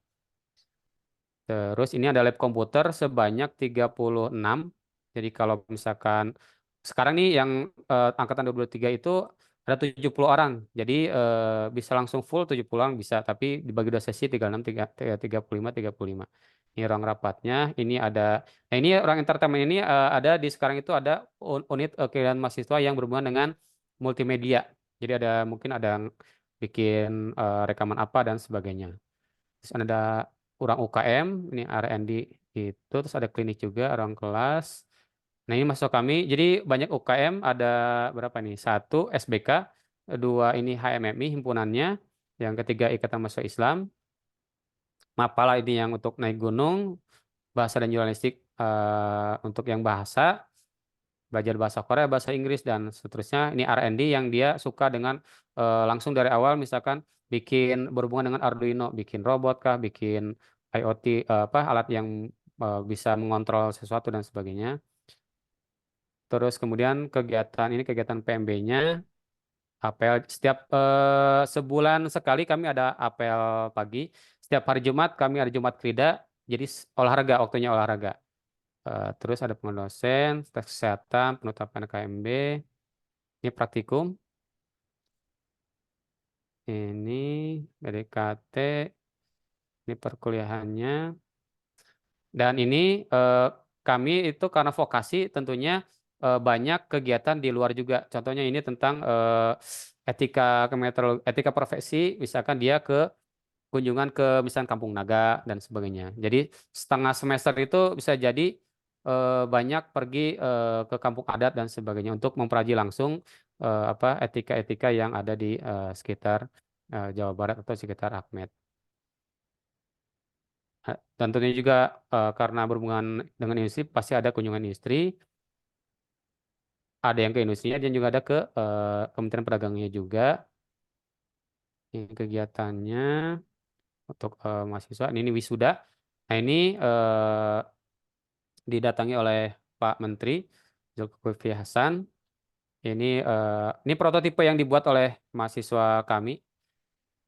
Terus ini ada lab komputer sebanyak 36. Jadi kalau misalkan sekarang nih yang angkatan 2023 itu ada 70 orang. Jadi bisa langsung full 70 orang bisa, tapi dibagi 2 sesi 36, 35, 35. Ini ruang rapatnya, ini ada. Nah, ini ruang entertainment ini ada di sekarang itu ada unit kegiatan mahasiswa yang berhubungan dengan multimedia. Jadi ada mungkin ada yang bikin rekaman apa dan sebagainya. Terus ada ruang UKM, ini R&D itu, terus ada klinik juga, ruang kelas. Nah ini masuk kami, jadi banyak UKM, ada berapa nih? 1 SBK, 2 ini HMMI himpunannya, yang ketiga Ikatan Mahasiswa Islam, Mapala ini yang untuk naik gunung, bahasa dan jurnalistik untuk yang bahasa, belajar bahasa Korea, bahasa Inggris dan seterusnya. Ini R&D yang dia suka dengan langsung dari awal misalkan bikin berhubungan dengan Arduino, bikin robot kah, bikin IoT alat yang bisa mengontrol sesuatu dan sebagainya. Terus kemudian kegiatan ini kegiatan PMB-nya apel setiap sebulan sekali kami ada apel pagi. Setiap hari Jumat kami ada Jumat Krida. Jadi olahraga waktunya olahraga. Terus ada pengaduan dosen, tes kesehatan, penetapan KMB, ini praktikum, ini PDKT, ini perkuliahannya, dan ini kami itu karena vokasi tentunya banyak kegiatan di luar juga. Contohnya ini tentang etika profesi, misalkan dia kunjungan ke misalkan Kampung Naga dan sebagainya. Jadi setengah semester itu bisa jadi banyak pergi ke kampung adat dan sebagainya untuk mempelajari langsung etika-etika yang ada di sekitar Jawa Barat atau sekitar Akmed. Tentunya juga karena berhubungan dengan industri pasti ada kunjungan industri, ada yang ke industrinya dan juga ada ke Kementerian Perdagangnya juga. Ini kegiatannya untuk mahasiswa. Ini wisuda. Nah ini didatangi oleh Pak Menteri Zulkifli Hasan. Ini prototipe yang dibuat oleh mahasiswa kami,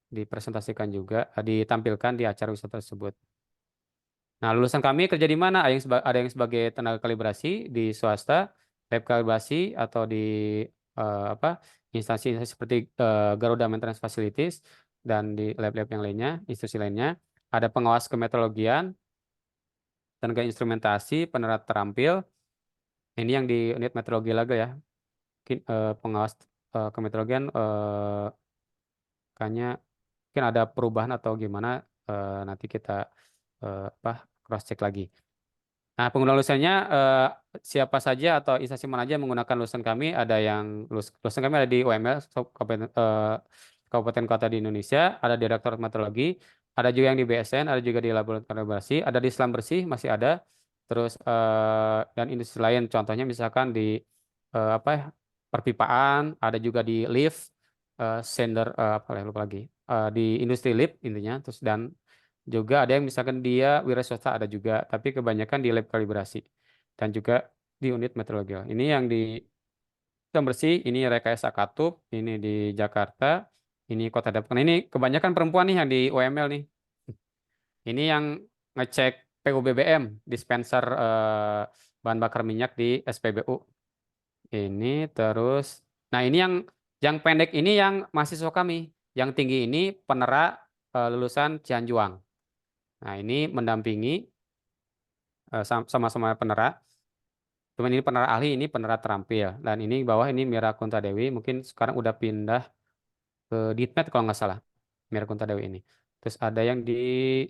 dipresentasikan juga, ditampilkan di acara wisata tersebut. Nah, lulusan kami kerja di mana? Ada yang sebagai tenaga kalibrasi di swasta, lab kalibrasi atau di instansi-instansi seperti Garuda Maintenance Facilities dan di lab-lab yang lainnya, institusi lainnya. Ada pengawas kemetrologian, tenaga instrumentasi, penerat terampil. Ini yang di unit meteorologi lagi ya. Pengawas kemetrologian kayaknya mungkin ada perubahan atau gimana nanti kita cross check lagi. Nah, pengguna lulusannya siapa saja atau instansi mana aja menggunakan lulusan kami? Ada yang lulusan kami ada di UML Kabupaten Kota di Indonesia, ada di Direktorat Meteorologi, ada juga yang di BSN, ada juga di Laboratorium Kalibrasi, ada di Selam Bersih masih ada. Terus dan industri lain contohnya misalkan di perpipaan, ada juga di lift, sender lupa lagi. Di industri lift intinya, terus dan juga ada yang misalkan dia wira swasta ada juga, tapi kebanyakan di lab kalibrasi dan juga di unit meteorologi. Ini yang di Selam Bersih, ini Rekayasa Katup, ini di Jakarta, ini Kota Depok. Nah, ini kebanyakan perempuan nih yang di UML nih. Ini yang ngecek PUBBM, dispenser bahan bakar minyak di SPBU. Ini terus, nah ini yang pendek ini yang mahasiswa kami, yang tinggi ini penerak lulusan Cianjuang. Nah, ini mendampingi sama-sama penerak. Cuman ini penerak ahli, ini penerak terampil. Dan ini bawah ini Mira Kuntadewi, mungkin sekarang udah pindah ke Ditmed kalau nggak salah. Mira Kuntadewi ini. Terus ada yang di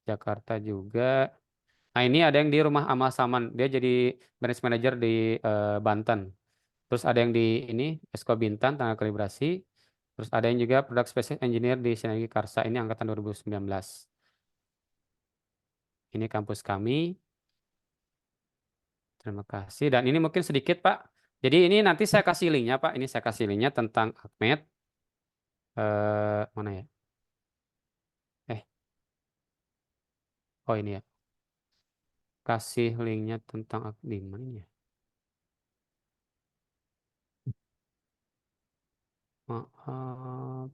Jakarta juga. Nah, ini ada yang di Rumah Amal Saman. Dia jadi branch manager di Banten. Terus ada yang di ini Esko Bintan, tenaga kalibrasi. Terus ada yang juga product specialist engineer di Sinergi Karsa. Ini angkatan 2019. Ini kampus kami. Terima kasih. Dan ini mungkin sedikit, Pak. Jadi ini nanti saya kasih linknya, Pak. Ini saya kasih linknya tentang Akmed. Mana ya? Oh ini ya. Kasih linknya tentang di mana ini ya? Maaf.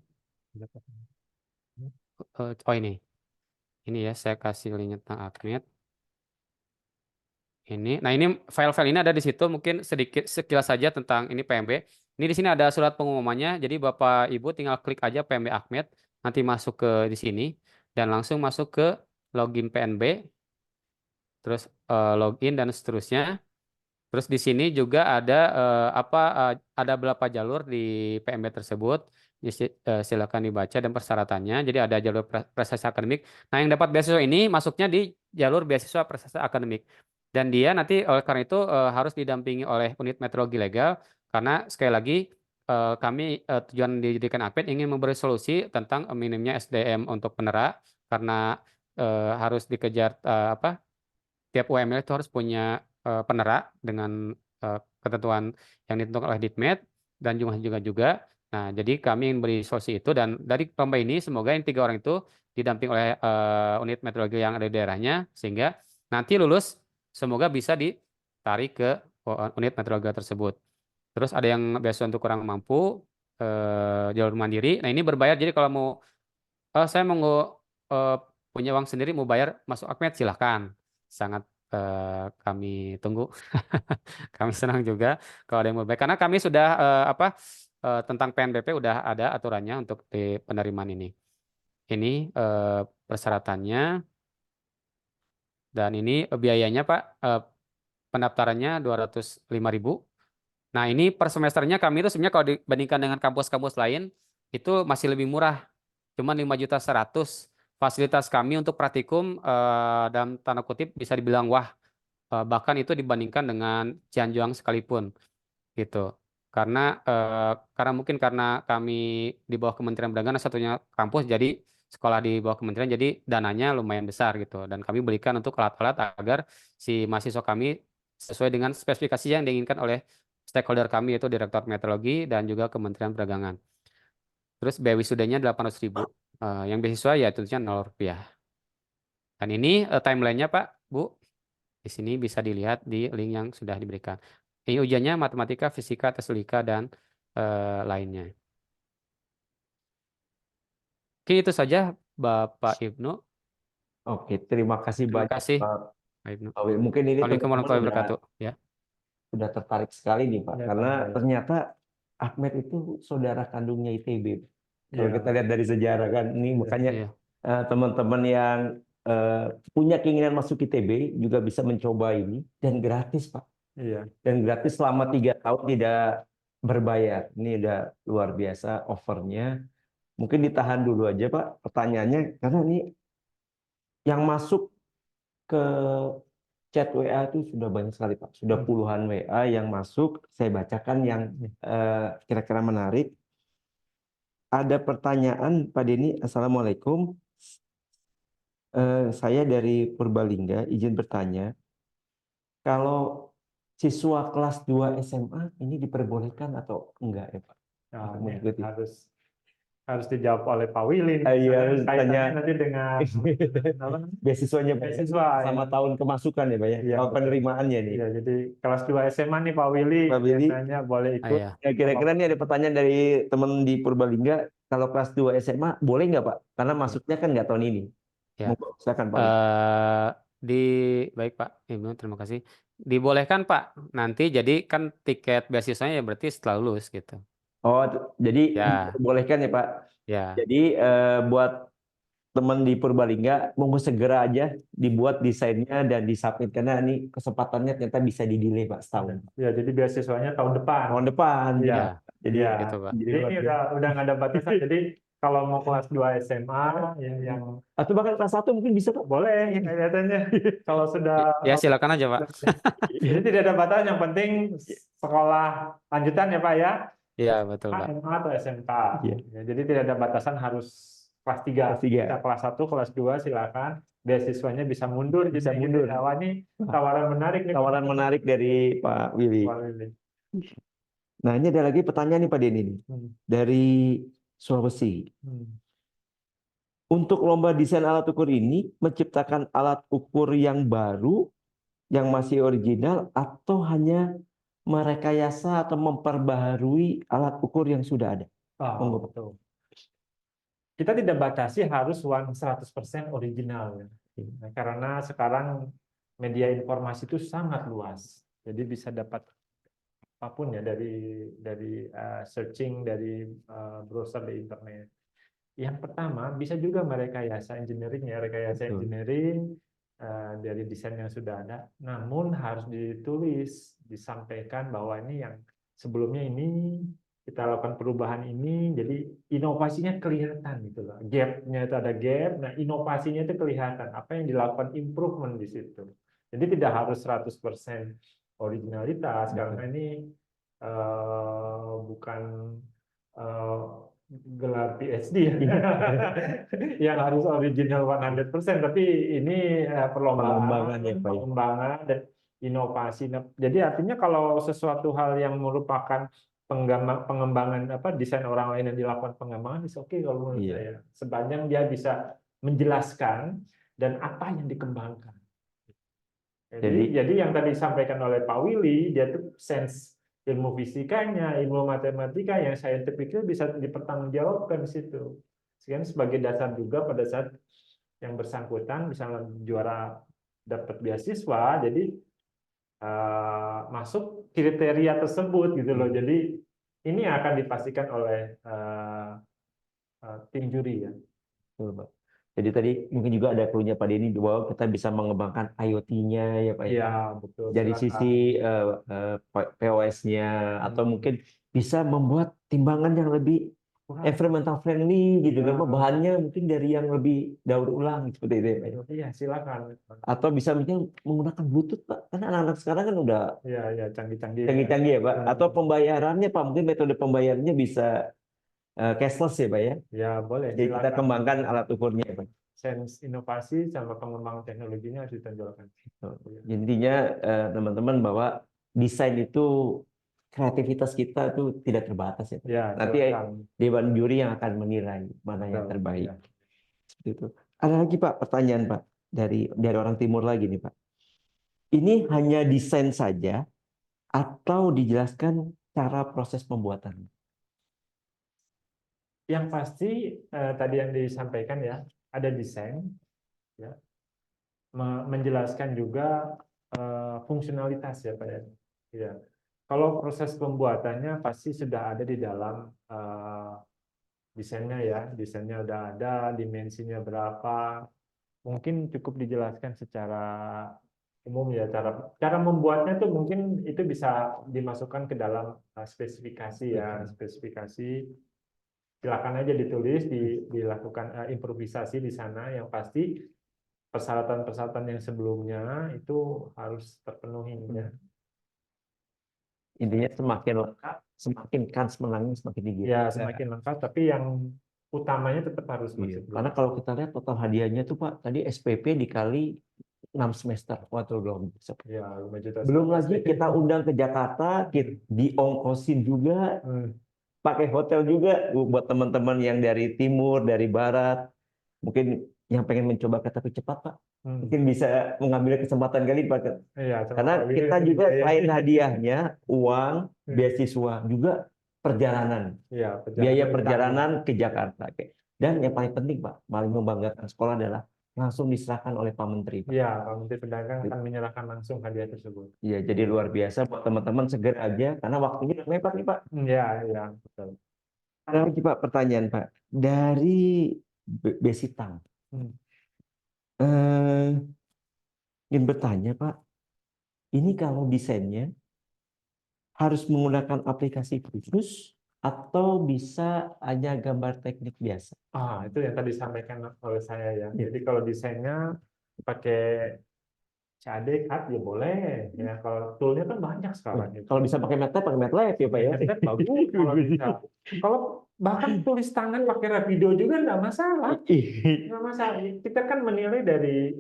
Oh ini. Ini ya, saya kasih linknya tentang Akmed. Nah ini file-file ini ada di situ. Mungkin sedikit sekilas saja tentang ini PMB. Ini di sini ada surat pengumumannya. Jadi Bapak Ibu tinggal klik aja PMB Akmed, nanti masuk ke di sini dan langsung masuk ke login PNB, terus login dan seterusnya. Terus di sini juga ada ada beberapa jalur di PMB tersebut. Silakan dibaca dan persyaratannya. Jadi ada jalur prestasi akademik. Nah, yang dapat beasiswa ini masuknya di jalur beasiswa prestasi akademik. Dan dia nanti oleh karena itu harus didampingi oleh unit meteorologi legal karena sekali lagi kami tujuan didirikan APED ingin memberi solusi tentang minimnya SDM untuk penerak karena harus dikejar tiap UML itu harus punya penerak dengan ketentuan yang ditentukan oleh Ditmed dan jumlah juga. Nah, jadi kami ingin beri solusi itu dan dari lomba ini semoga yang 3 orang itu didamping oleh unit meteorologi yang ada di daerahnya sehingga nanti lulus semoga bisa ditarik ke unit meteorologi tersebut. Terus ada yang beasiswa untuk kurang mampu jalur mandiri. Nah, ini berbayar. Jadi kalau mau saya mau punya uang sendiri mau bayar masuk Akmed silahkan. Sangat kami tunggu. Kami senang juga kalau ada yang mau bayar. Karena kami sudah tentang PNBP udah ada aturannya untuk di penerimaan ini. Ini persyaratannya dan ini biayanya Pak pendaftarannya 205.000. Nah, ini per semesternya kami itu sebenarnya kalau dibandingkan dengan kampus-kampus lain itu masih lebih murah. Cuma 5.100.000. Fasilitas kami untuk praktikum dalam tanda kutip bisa dibilang wah, bahkan itu dibandingkan dengan Cianjuang sekalipun gitu. Karena mungkin karena kami di bawah Kementerian Perdagangan satunya kampus, jadi sekolah di bawah kementerian, jadi dananya lumayan besar gitu. Dan kami berikan untuk alat-alat agar si mahasiswa kami sesuai dengan spesifikasi yang diinginkan oleh stakeholder kami, yaitu Direktur Meteorologi dan juga Kementerian Perdagangan. Terus biaya wisudanya 800.000. Yang beasiswa ya tentunya Rp0. Dan ini timelinenya Pak, Bu. Di sini bisa dilihat di link yang sudah diberikan. Ini ujiannya matematika, fisika, tes logika, dan lainnya. Oke, itu saja Bapak Ibnu. Oke, terima kasih Terima banyak kasih Pak Pak Ibnu. Awi. Mungkin ini Assalamualaikum teman-teman warahmatullahi wabarakatuh. Ya. udah tertarik sekali nih Pak, Ya, Pak. karena Baik. ternyata Ahmed itu saudara kandungnya ITB. Kalau Iya. kita lihat dari sejarah kan, ini makanya Iya. teman-teman yang punya keinginan masuk ITB juga bisa mencoba ini dan gratis Pak. Iya. Dan gratis selama 3 tahun tidak berbayar. Ini udah luar biasa offernya. Mungkin ditahan dulu aja Pak pertanyaannya, karena ini yang masuk ke chat WA itu sudah banyak sekali Pak. Sudah puluhan WA yang masuk. Saya bacakan yang kira-kira menarik. Ada pertanyaan Pak Denny. Assalamualaikum. Saya dari Purbalingga, izin bertanya. Kalau siswa kelas 2 SMA ini diperbolehkan atau enggak ya Pak? Nah, Untuk ini mengikuti. harus dijawab oleh Pak Willy. Iya, harus Kaitannya tanya. nanti dengan apa namanya? Beasiswanya Pak, Beasiswa, sama ya. tahun kemasukan ya Pak ya, Iya, tahun betul. penerimaannya nih. Iya, jadi kelas 2 SMA nih Pak Willy, Pak Willy. biasanya boleh ikut. Iya. Ya, kira-kira nih ada pertanyaan dari teman di Purbalingga, kalau kelas 2 SMA boleh nggak Pak? Karena masuknya kan nggak tahun ini. Ya. Monggo, silakan Pak Willy. Baik Pak Ibnu, terima kasih. Dibolehkan Pak. Nanti jadi kan tiket beasiswanya ya berarti setelah lulus gitu. Oh, jadi Ya. diperbolehkan ya Pak. Ya. Jadi buat teman di Purbalingga, monggo segera aja dibuat desainnya dan disubmit, karena ini kesempatannya ternyata bisa di-delay Pak setahun. Ya, jadi beasiswanya tahun depan. Tahun depan. Iya. Ya. Jadi Iya. Gitu, Pak. Jadi ini udah nggak ada batasan. Jadi kalau mau kelas 2 SMA yang atau bahkan kelas 1 mungkin bisa Pak. boleh kelihatannya kalau sudah Ya, silakan aja Pak. jadi tidak ada batasan, yang penting sekolah lanjutan ya Pak ya. Iya, betul Pak. SMA atau SMK. Iya. Ya, jadi tidak ada batasan harus kelas 3. Kelas 3. Bisa kelas 1, kelas 2 silakan. Beasiswanya bisa mundur. Bisa Jadi mundur. Wah, ini tawaran menarik nih. Tawaran menarik dari Pak Willy. Pak Willy. Nah, ini ada lagi pertanyaan nih Pak Denny nih. Dari Sulawesi. Untuk lomba desain alat ukur ini menciptakan alat ukur yang baru, yang masih original, atau hanya merekayasa atau memperbaharui alat ukur yang sudah ada? Oh, betul. Kita tidak batasi harus 100% original ya. Nah, karena sekarang media informasi itu sangat luas. Jadi bisa dapat apapun ya dari searching, dari browser di internet. Yang pertama, bisa juga merekayasa engineering ya, rekayasa Betul. engineering dari desain yang sudah ada. Namun harus ditulis, disampaikan bahwa ini yang sebelumnya ini kita lakukan perubahan ini, jadi inovasinya kelihatan gitu loh. Gap-nya itu ada gap, nah inovasinya itu kelihatan, apa yang dilakukan improvement di situ. Jadi tidak harus 100% originalitas, karena ini bukan gelar PhD yang harus original 100%, tapi ini Pengembangan ya, Pak. pengembangan dan inovasi. Jadi artinya kalau sesuatu hal yang merupakan pengembangan desain orang lain yang dilakukan pengembangan, oke kalau menurut saya, sepanjang dia bisa menjelaskan dan apa yang dikembangkan. Jadi yang tadi disampaikan oleh Pak Willy, dia tuh sense ilmu fisikanya, ilmu matematika yang scientific bisa dipertanggungjawabkan di situ. Sehingga sebagai dasar juga pada saat yang bersangkutan misalnya juara dapat beasiswa, jadi masuk kriteria tersebut gitu loh. Jadi ini akan dipastikan oleh tim juri ya. Jadi tadi mungkin juga ada clue-nya Pak Denny bahwa kita bisa mengembangkan IoT-nya ya Pak ya. Iya, betul. Dari Silakan. sisi POS-nya atau Hmm. mungkin bisa membuat timbangan yang lebih Kurang. environmental friendly gitu kan, Ya. Pak. Bahannya mungkin dari yang lebih daur ulang seperti itu ya Pak ya. Iya, silakan. Atau bisa mungkin menggunakan Bluetooth Pak, karena anak-anak sekarang kan udah Iya, iya, canggih-canggih. canggih-canggih ya Pak. Hmm. Atau pembayarannya Pak, mungkin metode pembayarannya bisa cashless ya Pak ya. Ya, boleh. Jadi kita Silakan. kembangkan alat ukurnya ya Pak. Sense inovasi sama pengembangan teknologinya harus ditonjolkan. Intinya teman-teman bahwa desain itu kreativitas kita itu tidak terbatas ya Pak. Ya, Nanti silakan. dewan juri yang akan menilai mana yang Betul, terbaik. ya. Seperti itu. Ada lagi Pak pertanyaan Pak dari orang timur lagi nih Pak. Ini hanya desain saja atau dijelaskan cara proses pembuatan? Yang pasti tadi yang disampaikan ya, ada desain, ya, menjelaskan juga fungsionalitas ya Pak ya. Ya. Kalau proses pembuatannya pasti sudah ada di dalam desainnya ya, desainnya udah ada, dimensinya berapa, mungkin cukup dijelaskan secara umum ya, cara membuatnya tuh mungkin itu bisa dimasukkan ke dalam spesifikasi ya, spesifikasi. Silakan aja ditulis, dilakukan improvisasi di sana. Yang pasti persyaratan-persyaratan yang sebelumnya itu harus terpenuhi ya. Intinya semakin lengkap, semakin kans menangnya semakin tinggi. Ya, semakin lengkap, tapi yang utamanya tetap harus Iya. masuk dulu. Karena kalau kita lihat total hadiahnya tuh Pak, tadi SPP dikali 6 semester. Waduh, luar biasa. Ya, 5 juta. Belum lagi kita undang ke Jakarta, kita diongkosin juga, pakai hotel juga buat teman-teman yang dari timur, dari barat, mungkin yang pengen mencoba kereta api cepat Pak, mungkin bisa mengambil kesempatan kali Pak. Iya, Karena kita juga selain hadiahnya, uang, beasiswa, juga perjalanan, ya, biaya perjalanan ke Jakarta. Dan yang paling penting Pak, paling membanggakan sekolah adalah langsung diserahkan oleh Pak Menteri Pak. Iya, Pak Menteri Perdagangan akan menyerahkan langsung hadiah tersebut. Iya, jadi luar biasa buat teman-teman, segera aja karena waktunya udah mepet nih Pak. Iya, iya, betul. Ada lagi Pak pertanyaan Pak dari Besitang. Ingin bertanya Pak, ini kalau desainnya harus menggunakan aplikasi khusus atau bisa hanya gambar teknik biasa? Itu yang tadi disampaikan oleh saya ya. Iya. Jadi kalau desainnya pakai CAD, CAD ya boleh. Ya, kalau toolnya kan banyak sekarang. Gitu. Kalau bisa pakai MATLAB ya Pak ya. MATLAB bagus kalau bisa. Kalau bahkan tulis tangan pakai Rapido juga nggak masalah. Nggak masalah. Kita kan menilai dari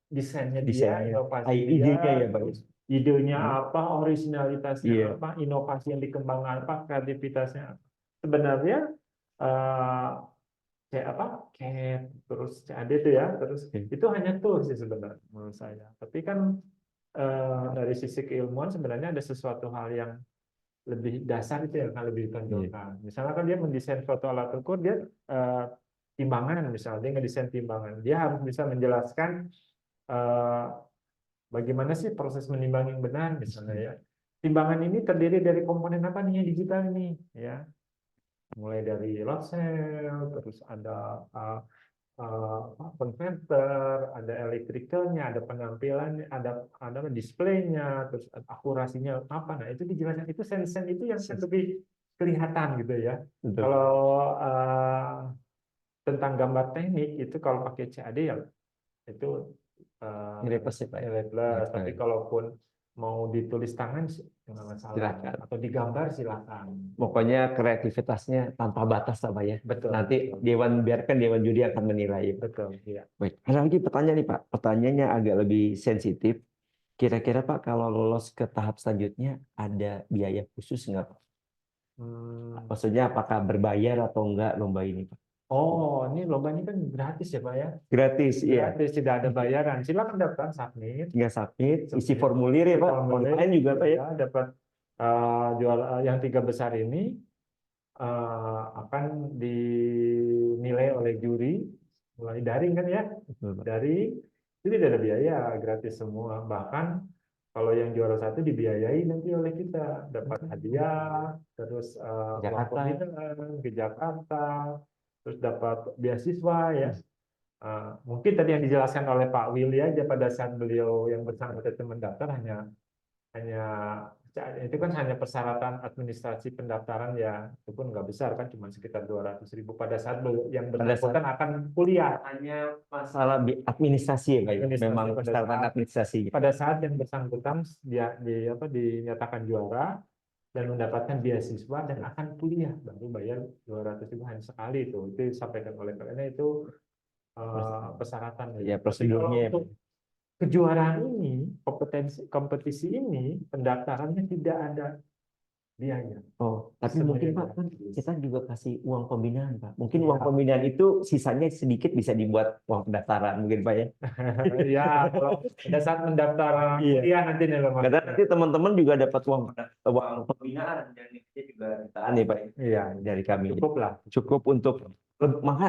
desainnya dia, inovasi idenya ya Pak. Idenya apa, originalitasnya Iya. apa, inovasi yang dikembangkan apa, kreativitasnya apa. Sebenarnya CAD terus CAD itu ya, terus itu hanya tools sih sebenarnya menurut saya. Tapi kan dari sisi keilmuan sebenarnya ada sesuatu hal yang lebih dasar itu yang akan lebih ditonjolkan. Misalnya kan dia mendesain suatu alat ukur, dia timbangan misalnya, dia ngedesain timbangan, dia harus bisa menjelaskan bagaimana sih proses menimbang yang benar misalnya ya. Timbangan ini terdiri dari komponen apa nih yang digital ini ya. Mulai dari load cell, terus ada converter, ada electricalnya, ada penampilannya, ada displaynya, terus akurasinya apa. Nah itu dijelaskan, itu sense itu yang lebih kelihatan gitu ya. Betul. Kalau tentang gambar teknik itu kalau pakai CAD ya itu nilai plus. Tapi kalaupun mau ditulis tangan nggak masalah. Silakan. Atau digambar silakan. Pokoknya kreativitasnya tanpa batas Pak ya. Betul. Nanti betul. biarkan dewan juri akan menilai. Betul. Iya. Baik. Ada lagi pertanyaan nih Pak. Pertanyaannya agak lebih sensitif. Kira-kira Pak kalau lolos ke tahap selanjutnya ada biaya khusus nggak Pak? Maksudnya apakah berbayar atau enggak lomba ini Pak? Oh, ini lomba ini kan gratis ya Pak ya? Gratis, iya. Gratis, tidak ada bayaran. Silakan daftar, submit. Tinggal submit, isi formulir ya Pak. Online juga Pak ya. Dapat yang 3 besar ini akan dinilai oleh juri mulai daring kan ya? Dari itu tidak ada biaya, gratis semua. Bahkan kalau yang juara 1 dibiayai nanti oleh kita, dapat hadiah, terus ke Jakarta, terus dapat beasiswa ya. Mungkin tadi yang dijelaskan oleh Pak Willy aja pada saat beliau yang bersangkutan itu mendaftar hanya itu kan hanya persyaratan administrasi pendaftaran ya, itu pun nggak besar kan, cuma sekitar 200.000 pada saat yang Pada saat bersangkutan akan kuliah. hanya masalah administrasi ya, Pak, ya? Administrasi Memang pada persyaratan saat- administrasi. Pada saat yang bersangkutan dinyatakan juara dan mendapatkan beasiswa dan akan kuliah, baru bayar 200.000 hanya sekali itu disampaikan oleh karena itu persyaratan Ya, Tapi prosedurnya ya, kalau untuk kejuaraan ini, kompetisi ini, pendaftarannya tidak ada biaya. Oh, tapi Semuanya mungkin Pak, kan gratis. kita juga kasih uang pembinaan, Pak. Mungkin Iya. uang pembinaan itu sisanya sedikit bisa dibuat uang pendaftaran, mungkin Pak ya. Ya, kalau pada saat mendaftar Iya. kuliah nanti nih loh, Mas. Karena nanti teman-teman juga dapat uang pembinaan dan itu juga jutaan ya, Pak, Iya, dari kami. cukup lah. Cukup untuk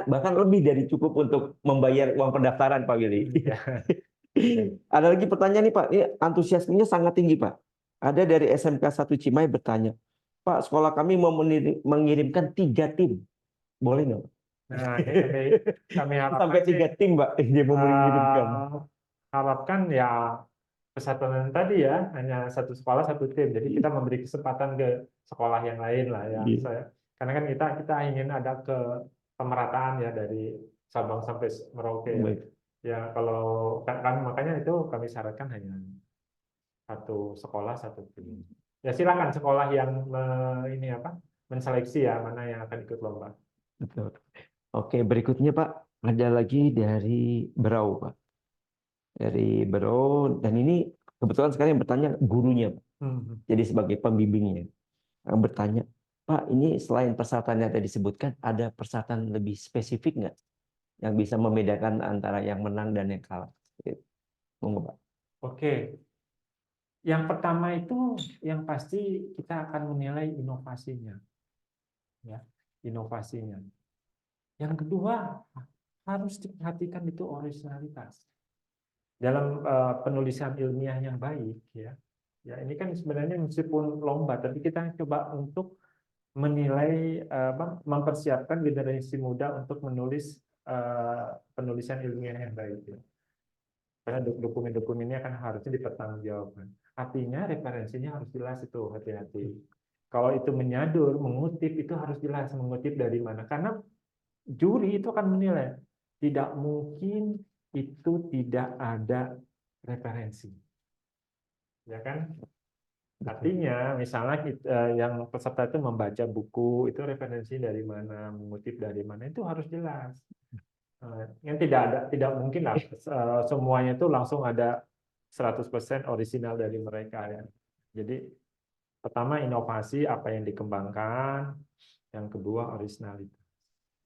bahkan lebih dari cukup untuk membayar uang pendaftaran, Pak Willy. Iya. Ada lagi pertanyaan nih, Pak. Ini antusiasmenya sangat tinggi, Pak. Ada dari SMK 1 Cimahi bertanya, Pak, sekolah kami mau mengirimkan 3 tim. Boleh nggak, Pak? Nah, ini kami harapkan Sampai 3 tim, Pak, dia mau mengirimkan. harapkan ya kesatuan tadi ya, hanya satu sekolah satu tim. Jadi kita memberi kesempatan ke sekolah yang lain lah ya. Iya. Karena kan kita ingin ada pemerataan ya dari Sabang sampai Merauke. Baik. Ya kalau kami makanya itu kami syaratkan hanya satu sekolah satu tim. Ya silakan sekolah yang menseleksi ya mana yang akan ikut lomba. Betul. Oke, berikutnya Pak, ada lagi dari Berau, Pak. Dari Berau, dan ini kebetulan sekarang yang bertanya gurunya, Pak. Jadi sebagai pembimbingnya. Yang bertanya, Pak, ini selain persyaratan yang tadi disebutkan, ada persyaratan lebih spesifik nggak? Yang bisa membedakan antara yang menang dan yang kalah. Monggo, Pak. Oke. Yang pertama itu yang pasti kita akan menilai inovasinya. Ya, inovasinya. Yang kedua harus diperhatikan itu originalitas. Dalam penulisan ilmiah yang baik ya. Ya, ini kan sebenarnya meskipun lomba tapi kita coba untuk menilai mempersiapkan generasi muda untuk menulis penulisan ilmiah yang baik ya. Karena dokumen-dokumennya kan harusnya dipertanggungjawabkan. Artinya referensinya harus jelas itu, hati-hati. Kalau itu menyadur, mengutip itu harus jelas mengutip dari mana. Karena juri itu akan menilai. Tidak mungkin itu tidak ada referensi. Ya kan? Artinya misalnya yang peserta itu membaca buku, itu referensi dari mana, mengutip dari mana, itu harus jelas. Yang tidak mungkin lah semuanya itu langsung ada 100% orisinal dari mereka ya. Jadi pertama inovasi apa yang dikembangkan, yang kedua originalitas.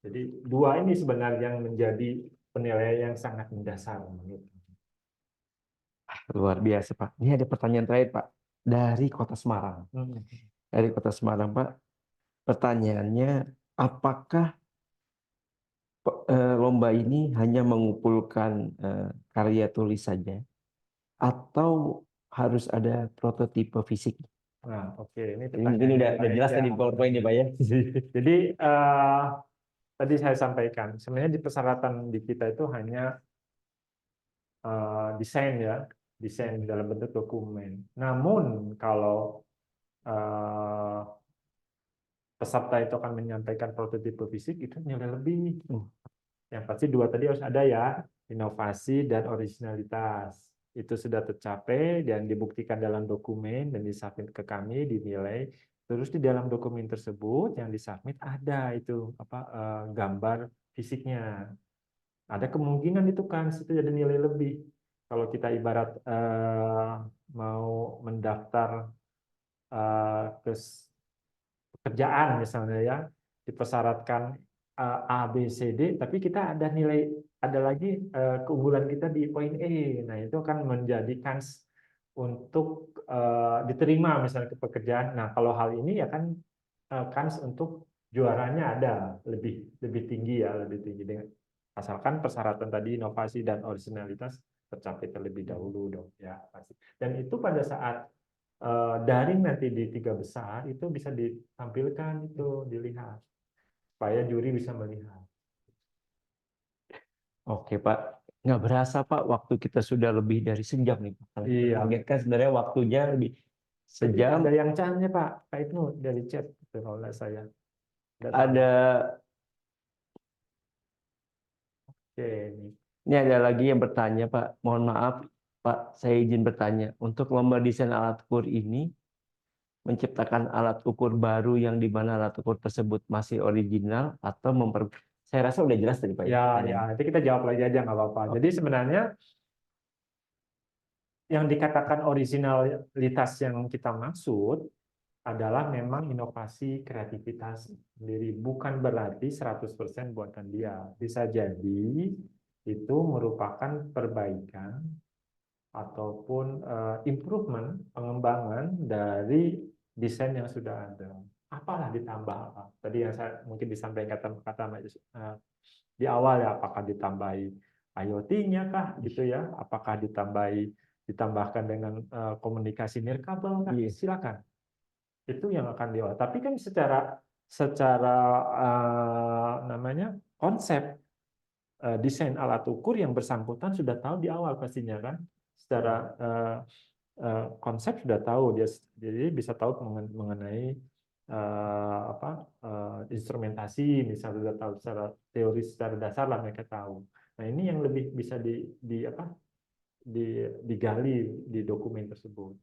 Jadi dua ini sebenarnya yang menjadi penilaian yang sangat mendasar menurut. Luar biasa, Pak. Ini ada pertanyaan terakhir, Pak. Dari Kota Semarang. Dari Kota Semarang, Pak. Pertanyaannya, apakah lomba ini hanya mengumpulkan karya tulis saja atau harus ada prototipe fisik? Nah, oke, ini Mungkin udah jelas tadi PowerPoint ya, Pak ya. Jadi tadi saya sampaikan, sebenarnya di persyaratan di kita itu hanya desain ya, desain dalam bentuk dokumen. Namun kalau peserta itu akan menyampaikan prototipe fisik itu nilai lebih. Yang pasti dua tadi harus ada ya, inovasi dan originalitas. Itu sudah tercapai dan dibuktikan dalam dokumen dan disubmit ke kami, dinilai. Terus di dalam dokumen tersebut yang disubmit ada itu gambar fisiknya. Ada kemungkinan itu kan situ ada nilai lebih. Kalau kita ibarat mau mendaftar ke pekerjaan misalnya ya, dipersyaratkan A, B, C, D, tapi kita ada nilai, ada lagi keunggulan kita di poin E. Nah, itu akan menjadi kans untuk diterima misalnya ke pekerjaan. Nah, kalau hal ini ya kan kans untuk juaranya ada lebih tinggi ya, lebih tinggi dengan asalkan persyaratan tadi inovasi dan originalitas tercapai terlebih dahulu dong ya pasti. Dan itu pada saat daring nanti di 3 besar itu bisa ditampilkan itu dilihat supaya juri bisa melihat. Oke Pak, nggak berasa Pak, waktu kita sudah lebih dari sejam nih Pak. Iya. Targetkan sebenarnya waktunya lebih Tapi sejam. ada yang cannya Pak Ibnu dari chat itu kalau nggak saya. Ada, Oke, ini. ini ada lagi yang bertanya Pak. Mohon maaf Pak, saya izin bertanya. Untuk lomba desain alat ukur ini, menciptakan alat ukur baru yang di mana alat ukur tersebut masih original atau Saya rasa udah jelas tadi Pak. Ya, nanti kita jawab lagi aja nggak apa-apa. Jadi sebenarnya yang dikatakan originalitas yang kita maksud adalah memang inovasi kreativitas sendiri, bukan berarti 100% buatan dia. Bisa jadi itu merupakan perbaikan ataupun improvement, pengembangan dari desain yang sudah ada. Apalah ditambah apa? Tadi yang saya mungkin disampaikan kata di awal ya, apakah ditambahi IoT-nya kah gitu ya? Apakah ditambahkan dengan komunikasi nirkabel kah? Silakan. Itu yang akan diolah. Tapi kan secara namanya konsep desain alat ukur yang bersangkutan sudah tahu di awal pastinya kan. Secara konsep sudah tahu dia, jadi bisa tahu mengenai instrumentasi, misalnya sudah tahu secara teori secara dasar lah mereka tahu. Nah ini yang lebih bisa digali di dokumen tersebut.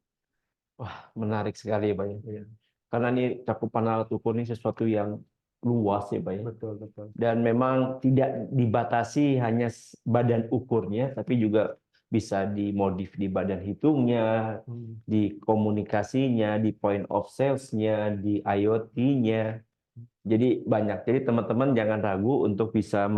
Wah, menarik sekali ya Pak. Iya. Karena ini cakupan alat ukur ini sesuatu yang luas ya Pak ya. Betul, betul. Dan memang tidak dibatasi hanya badan ukurnya, tapi juga bisa dimodif di badan hitungnya, di komunikasinya, di point of sales-nya, di IoT-nya. Jadi banyak. Jadi teman-teman jangan ragu untuk bisa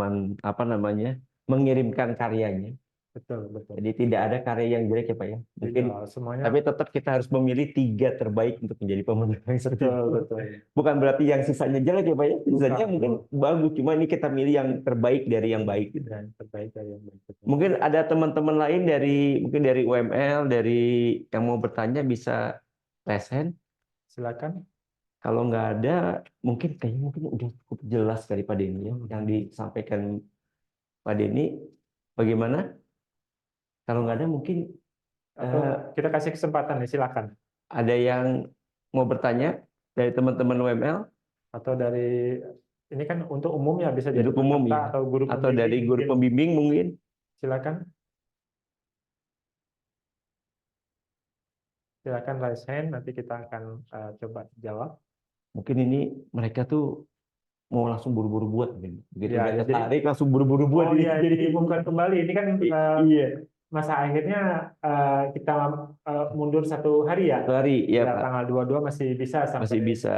mengirimkan karyanya. Betul, betul. Jadi tidak ada karya yang jelek ya Pak ya. Mungkin semuanya. tapi tetap kita harus memilih 3 terbaik untuk menjadi pemenang. Betul, betul. Bukan berarti yang sisanya jelek ya Pak ya. Sisanya Bukan. mungkin bagus, cuma ini kita milih yang terbaik dari yang baik. Dan terbaik dari yang baik. Betul. Mungkin ada teman-teman lain mungkin dari UML, dari yang mau bertanya bisa raise hand. Silakan. Kalau nggak ada, mungkin udah cukup jelas dari Pak Denny ya, yang disampaikan Pak Denny. Bagaimana? Kalau nggak ada mungkin Atau kita kasih kesempatan nih, silakan. ada yang mau bertanya dari teman-teman UML Atau dari ini kan untuk umum ya, bisa jadi untuk umum peserta ya, atau guru atau pembimbing dari guru mungkin. pembimbing mungkin. Silakan. Silakan raise hand, nanti kita akan coba jawab. Mungkin ini mereka tuh mau langsung buru-buru buat mungkin. Begitu Ya, mereka jadi- tarik langsung buru-buru buat. Oh iya, jadi diumumkan kembali. Ini kan Iya. masa akhirnya kita mundur 1 hari ya. Hari ya, Ya, Pak. tanggal 22 masih bisa sampai Masih bisa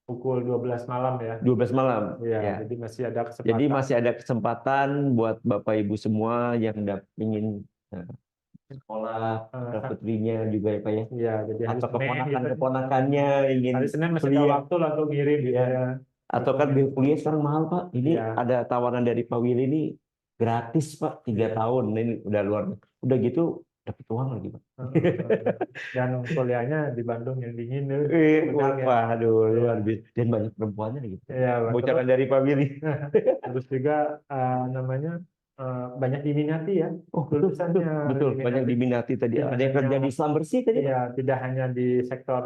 pukul 12 malam ya. 12 malam. Iya, Ya. jadi masih ada kesempatan. Jadi masih ada kesempatan buat Bapak Ibu semua yang ingin sekolah, putrinya juga ya Pak ya. Iya, jadi hari Atau Senin gitu. keponakannya ingin Hari Senin masih ada kuliah. waktu lah untuk ngirim gitu Iya. ya. Atau kan biaya kuliah sekarang mahal Pak. Ini Iya. ada tawaran dari Pak Willy ini gratis Pak, 3 Iya. tahun. Ini udah luar. Udah gitu dapat uang lagi Pak. Dan kuliahnya di Bandung yang dingin tuh. Benar ya? Waduh, luar biasa. Dan banyak perempuannya gitu. Iya, Bocoran dari Pak Willy. terus juga namanya banyak diminati ya. Oh, betul, Lulusannya betul. Banyak diminati tadi. Tidak Ada yang kerja hanya- di Islam bersih tadi. Pak. Iya, tidak hanya di sektor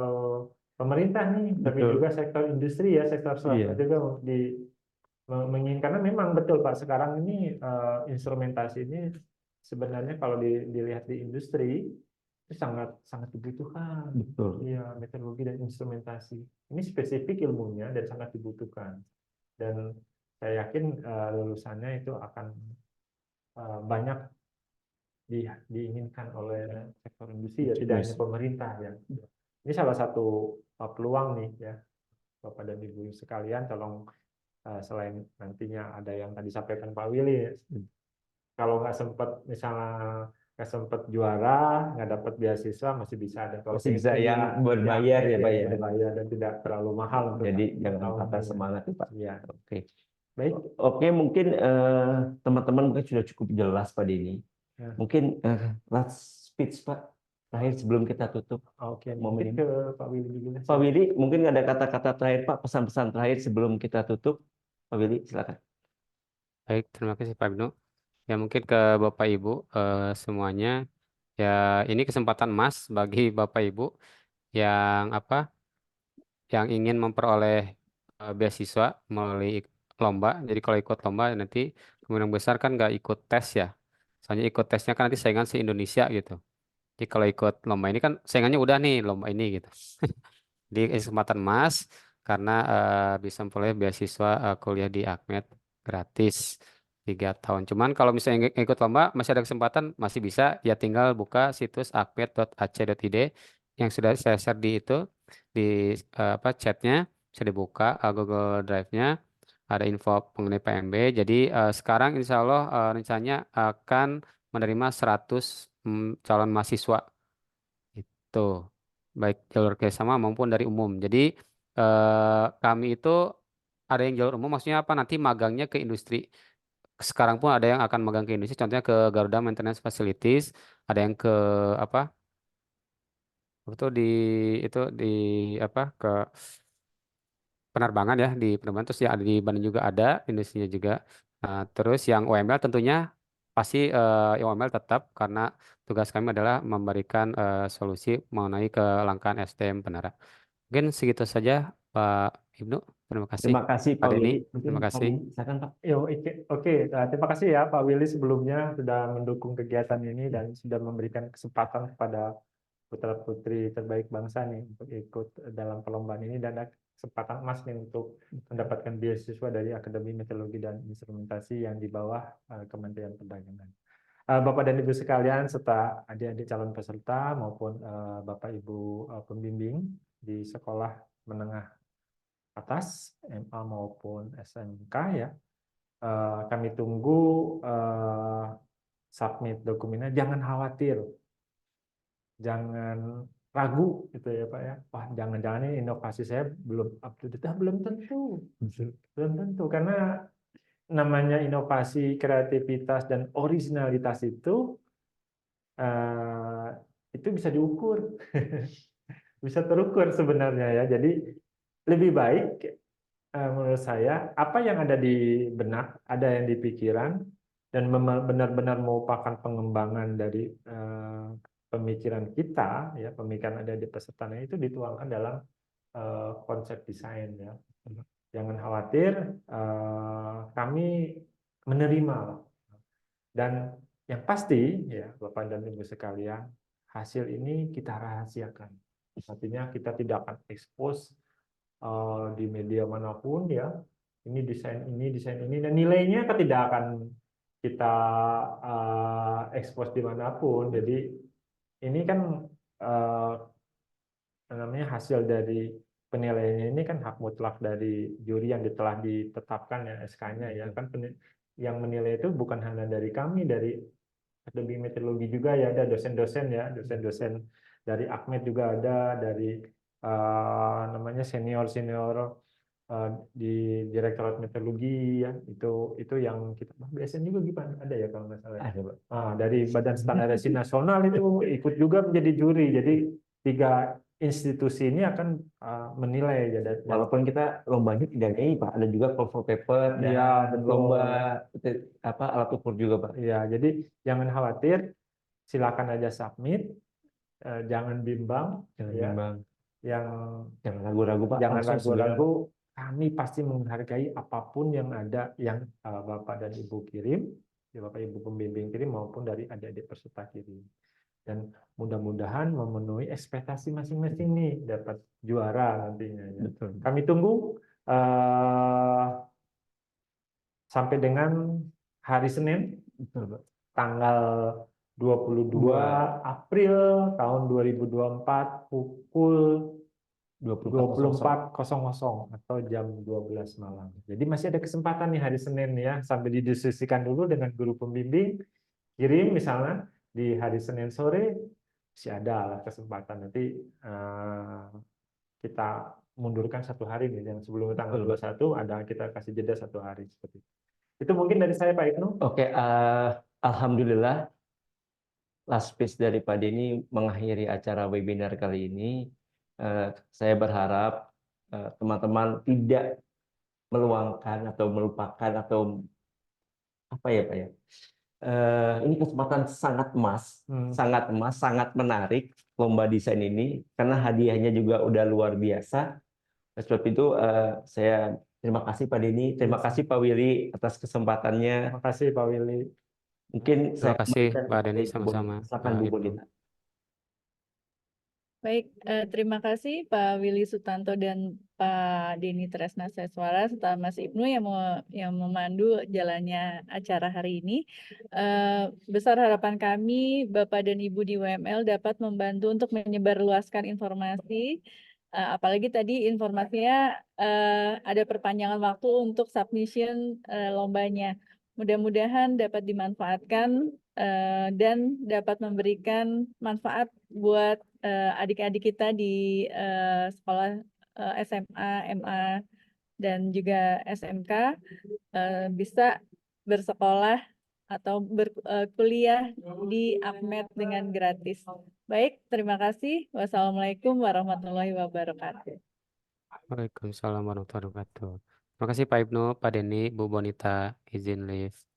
pemerintah nih, tapi Betul. juga sektor industri ya, sektor swasta Iya. juga menginginkan. Karena memang betul Pak, sekarang ini instrumentasi ini sebenarnya kalau dilihat di industri itu sangat sangat dibutuhkan. Betul. Iya, meteorologi dan instrumentasi. Ini spesifik ilmunya dan sangat dibutuhkan. Dan saya yakin lulusannya itu akan banyak diinginkan oleh sektor industri ya, tidak hanya pemerintah ya. Ini salah satu peluang nih ya, Bapak dan Ibu sekalian, tolong selain nantinya ada yang tadi sampaikan Pak Willy, kalau nggak sempat misalnya nggak sempat juara, nggak dapat beasiswa, masih bisa ada Masih bisa yang berbayar ya Pak ya. berbayar dan tidak terlalu mahal untuk Jadi tahun jangan patah ini. semangat ya Pak. Iya. Oke. Baik. Oke, mungkin teman-teman mungkin sudah cukup jelas Pak Denny. Ya. Mungkin last speech Pak terakhir sebelum kita tutup. Oke, Momen mungkin ini. ke Pak Willy dulu. Pak Willy, mungkin ada kata-kata terakhir Pak, pesan-pesan terakhir sebelum kita tutup. Pak Willy, silakan. Baik, terima kasih Pak Ibnu. Ya mungkin ke Bapak Ibu semuanya. Ya ini kesempatan emas bagi Bapak Ibu yang yang ingin memperoleh beasiswa melalui lomba. Jadi kalau ikut lomba nanti kemungkinan besar kan nggak ikut tes ya. Soalnya ikut tesnya kan nanti saingan se-Indonesia gitu. Jadi kalau ikut lomba ini kan saingannya udah nih lomba ini gitu. Di kesempatan emas karena bisa memperoleh beasiswa kuliah di AKMED gratis 3 tahun. Cuman kalau misalnya ikut lomba masih ada kesempatan, masih bisa ya tinggal buka situs akmed.ac.id yang sudah saya share di itu di chatnya bisa dibuka Google Drive-nya ada info mengenai PMB. Jadi sekarang insya Allah rencananya akan menerima 100 calon mahasiswa itu baik jalur kerjasama maupun dari umum. Jadi kami itu ada yang jalur umum, maksudnya apa? Nanti magangnya ke industri. Sekarang pun ada yang akan magang ke industri, contohnya ke Garuda Maintenance Facilities, ada yang ke apa? Itu di itu di ke penerbangan ya di penerbangan terus ya ada di Bandung juga ada industrinya juga. Nah, terus yang OML tentunya pasti yang OML tetap karena tugas kami adalah memberikan solusi mengenai kelangkaan SDM penerak. Mungkin segitu saja Pak Ibnu. Terima kasih Terima kasih Pak Pak Denny. Willy. Mungkin Terima Pak kasih. Willy, silakan Pak. Oke, oke. Terima kasih ya Pak Willy sebelumnya sudah mendukung kegiatan ini dan sudah memberikan kesempatan kepada putra-putri terbaik bangsa nih untuk ikut dalam perlombaan ini dan ada kesempatan emas nih untuk mendapatkan beasiswa dari Akademi Meteorologi dan Instrumentasi yang di bawah Kementerian Perdagangan. Bapak dan Ibu sekalian, serta adik-adik calon peserta maupun Bapak Ibu pembimbing di sekolah menengah atas, MA maupun SMK ya, kami tunggu submit dokumennya. Jangan khawatir, jangan ragu gitu ya Pak ya. Wah, jangan-jangan ini inovasi saya belum up to date. Belum tentu, belum tentu karena namanya inovasi, kreativitas dan originalitas itu bisa diukur, bisa terukur sebenarnya ya. Jadi lebih baik menurut saya apa yang ada di benak, ada yang di pikiran dan benar-benar merupakan pengembangan dari pemikiran kita ya, pemikiran ada di pesertanya itu dituangkan dalam konsep desain ya. Jangan khawatir, kami menerima dan yang pasti ya Bapak dan Ibu sekalian, hasil ini kita rahasiakan. Artinya kita tidak akan expose di media manapun ya. Ini desain ini dan nilainya tidak akan kita expose dimanapun. Jadi ini kan namanya hasil dari penilaiannya ini kan hak mutlak dari juri yang telah ditetapkan ya SK-nya ya kan yang menilai itu bukan hanya dari kami dari Akademi Meteorologi juga ya ada dosen-dosen ya dosen-dosen dari AKMED juga ada dari namanya senior di Direktorat Meteorologi ya itu yang kita biasanya juga gimana ada ya kalau nggak salah Ada, Pak. dari Badan Standarisasi Nasional itu ikut juga menjadi juri jadi 3 institusi ini akan menilai ya Walaupun kita lombanya tidak ini Pak, ada juga cover paper dan ya, betul. lomba alat ukur juga Pak. Ya, jadi jangan khawatir, silakan aja submit, jangan bimbang, Jangan ya. bimbang. Jangan ragu-ragu Pak. Jangan Langsung segera. ragu-ragu. Kami pasti menghargai apapun yang ada yang Bapak dan Ibu kirim, ya Bapak Ibu pembimbing kirim maupun dari adik-adik peserta kirim. Dan mudah-mudahan memenuhi ekspektasi masing-masing nih dapat juara nantinya. Ya. Betul. Kami tunggu sampai dengan hari Senin, Betul, Pak. tanggal 22 April tahun 2024 pukul 24.00 atau jam 12 malam. Jadi masih ada kesempatan nih hari Senin ya, sambil didiskusikan dulu dengan guru pembimbing, kirim misalnya di hari Senin sore, masih ada lah kesempatan. Nanti kita mundurkan 1 hari nih, yang sebelum tanggal 21 ada kita kasih jeda 1 hari seperti itu. Itu mungkin dari saya Pak Ibnu. Oke, alhamdulillah last speech dari Pak Denny mengakhiri acara webinar kali ini. Saya berharap teman-teman tidak meluangkan atau melupakan atau apa ya Pak ya, ini kesempatan sangat emas, sangat menarik lomba desain ini karena hadiahnya juga udah luar biasa. Oleh sebab itu saya terima kasih Pak Denny, terima kasih Pak Willy atas kesempatannya. Terima kasih Pak Willy. Mungkin Terima saya kasih kembalikan Pak kepada Denny, Ibu sama-sama Bonita. Silakan Pak Bu Ibnu. Bonita. Baik, terima kasih Pak Willy Sutanto dan Pak Denny Tresna Seswara serta Mas Ibnu yang memandu jalannya acara hari ini. Besar harapan kami Bapak dan Ibu di WML dapat membantu untuk menyebarluaskan informasi, apalagi tadi informasinya ada perpanjangan waktu untuk submission lombanya. Mudah-mudahan dapat dimanfaatkan dan dapat memberikan manfaat buat adik-adik kita di sekolah SMA, MA, dan juga SMK bisa bersekolah atau berkuliah di APMED dengan gratis. Baik, terima kasih. Wassalamualaikum warahmatullahi wabarakatuh. Waalaikumsalam warahmatullahi wabarakatuh. Terima kasih Pak Ibnu, Pak Denny, Bu Bonita, izin live.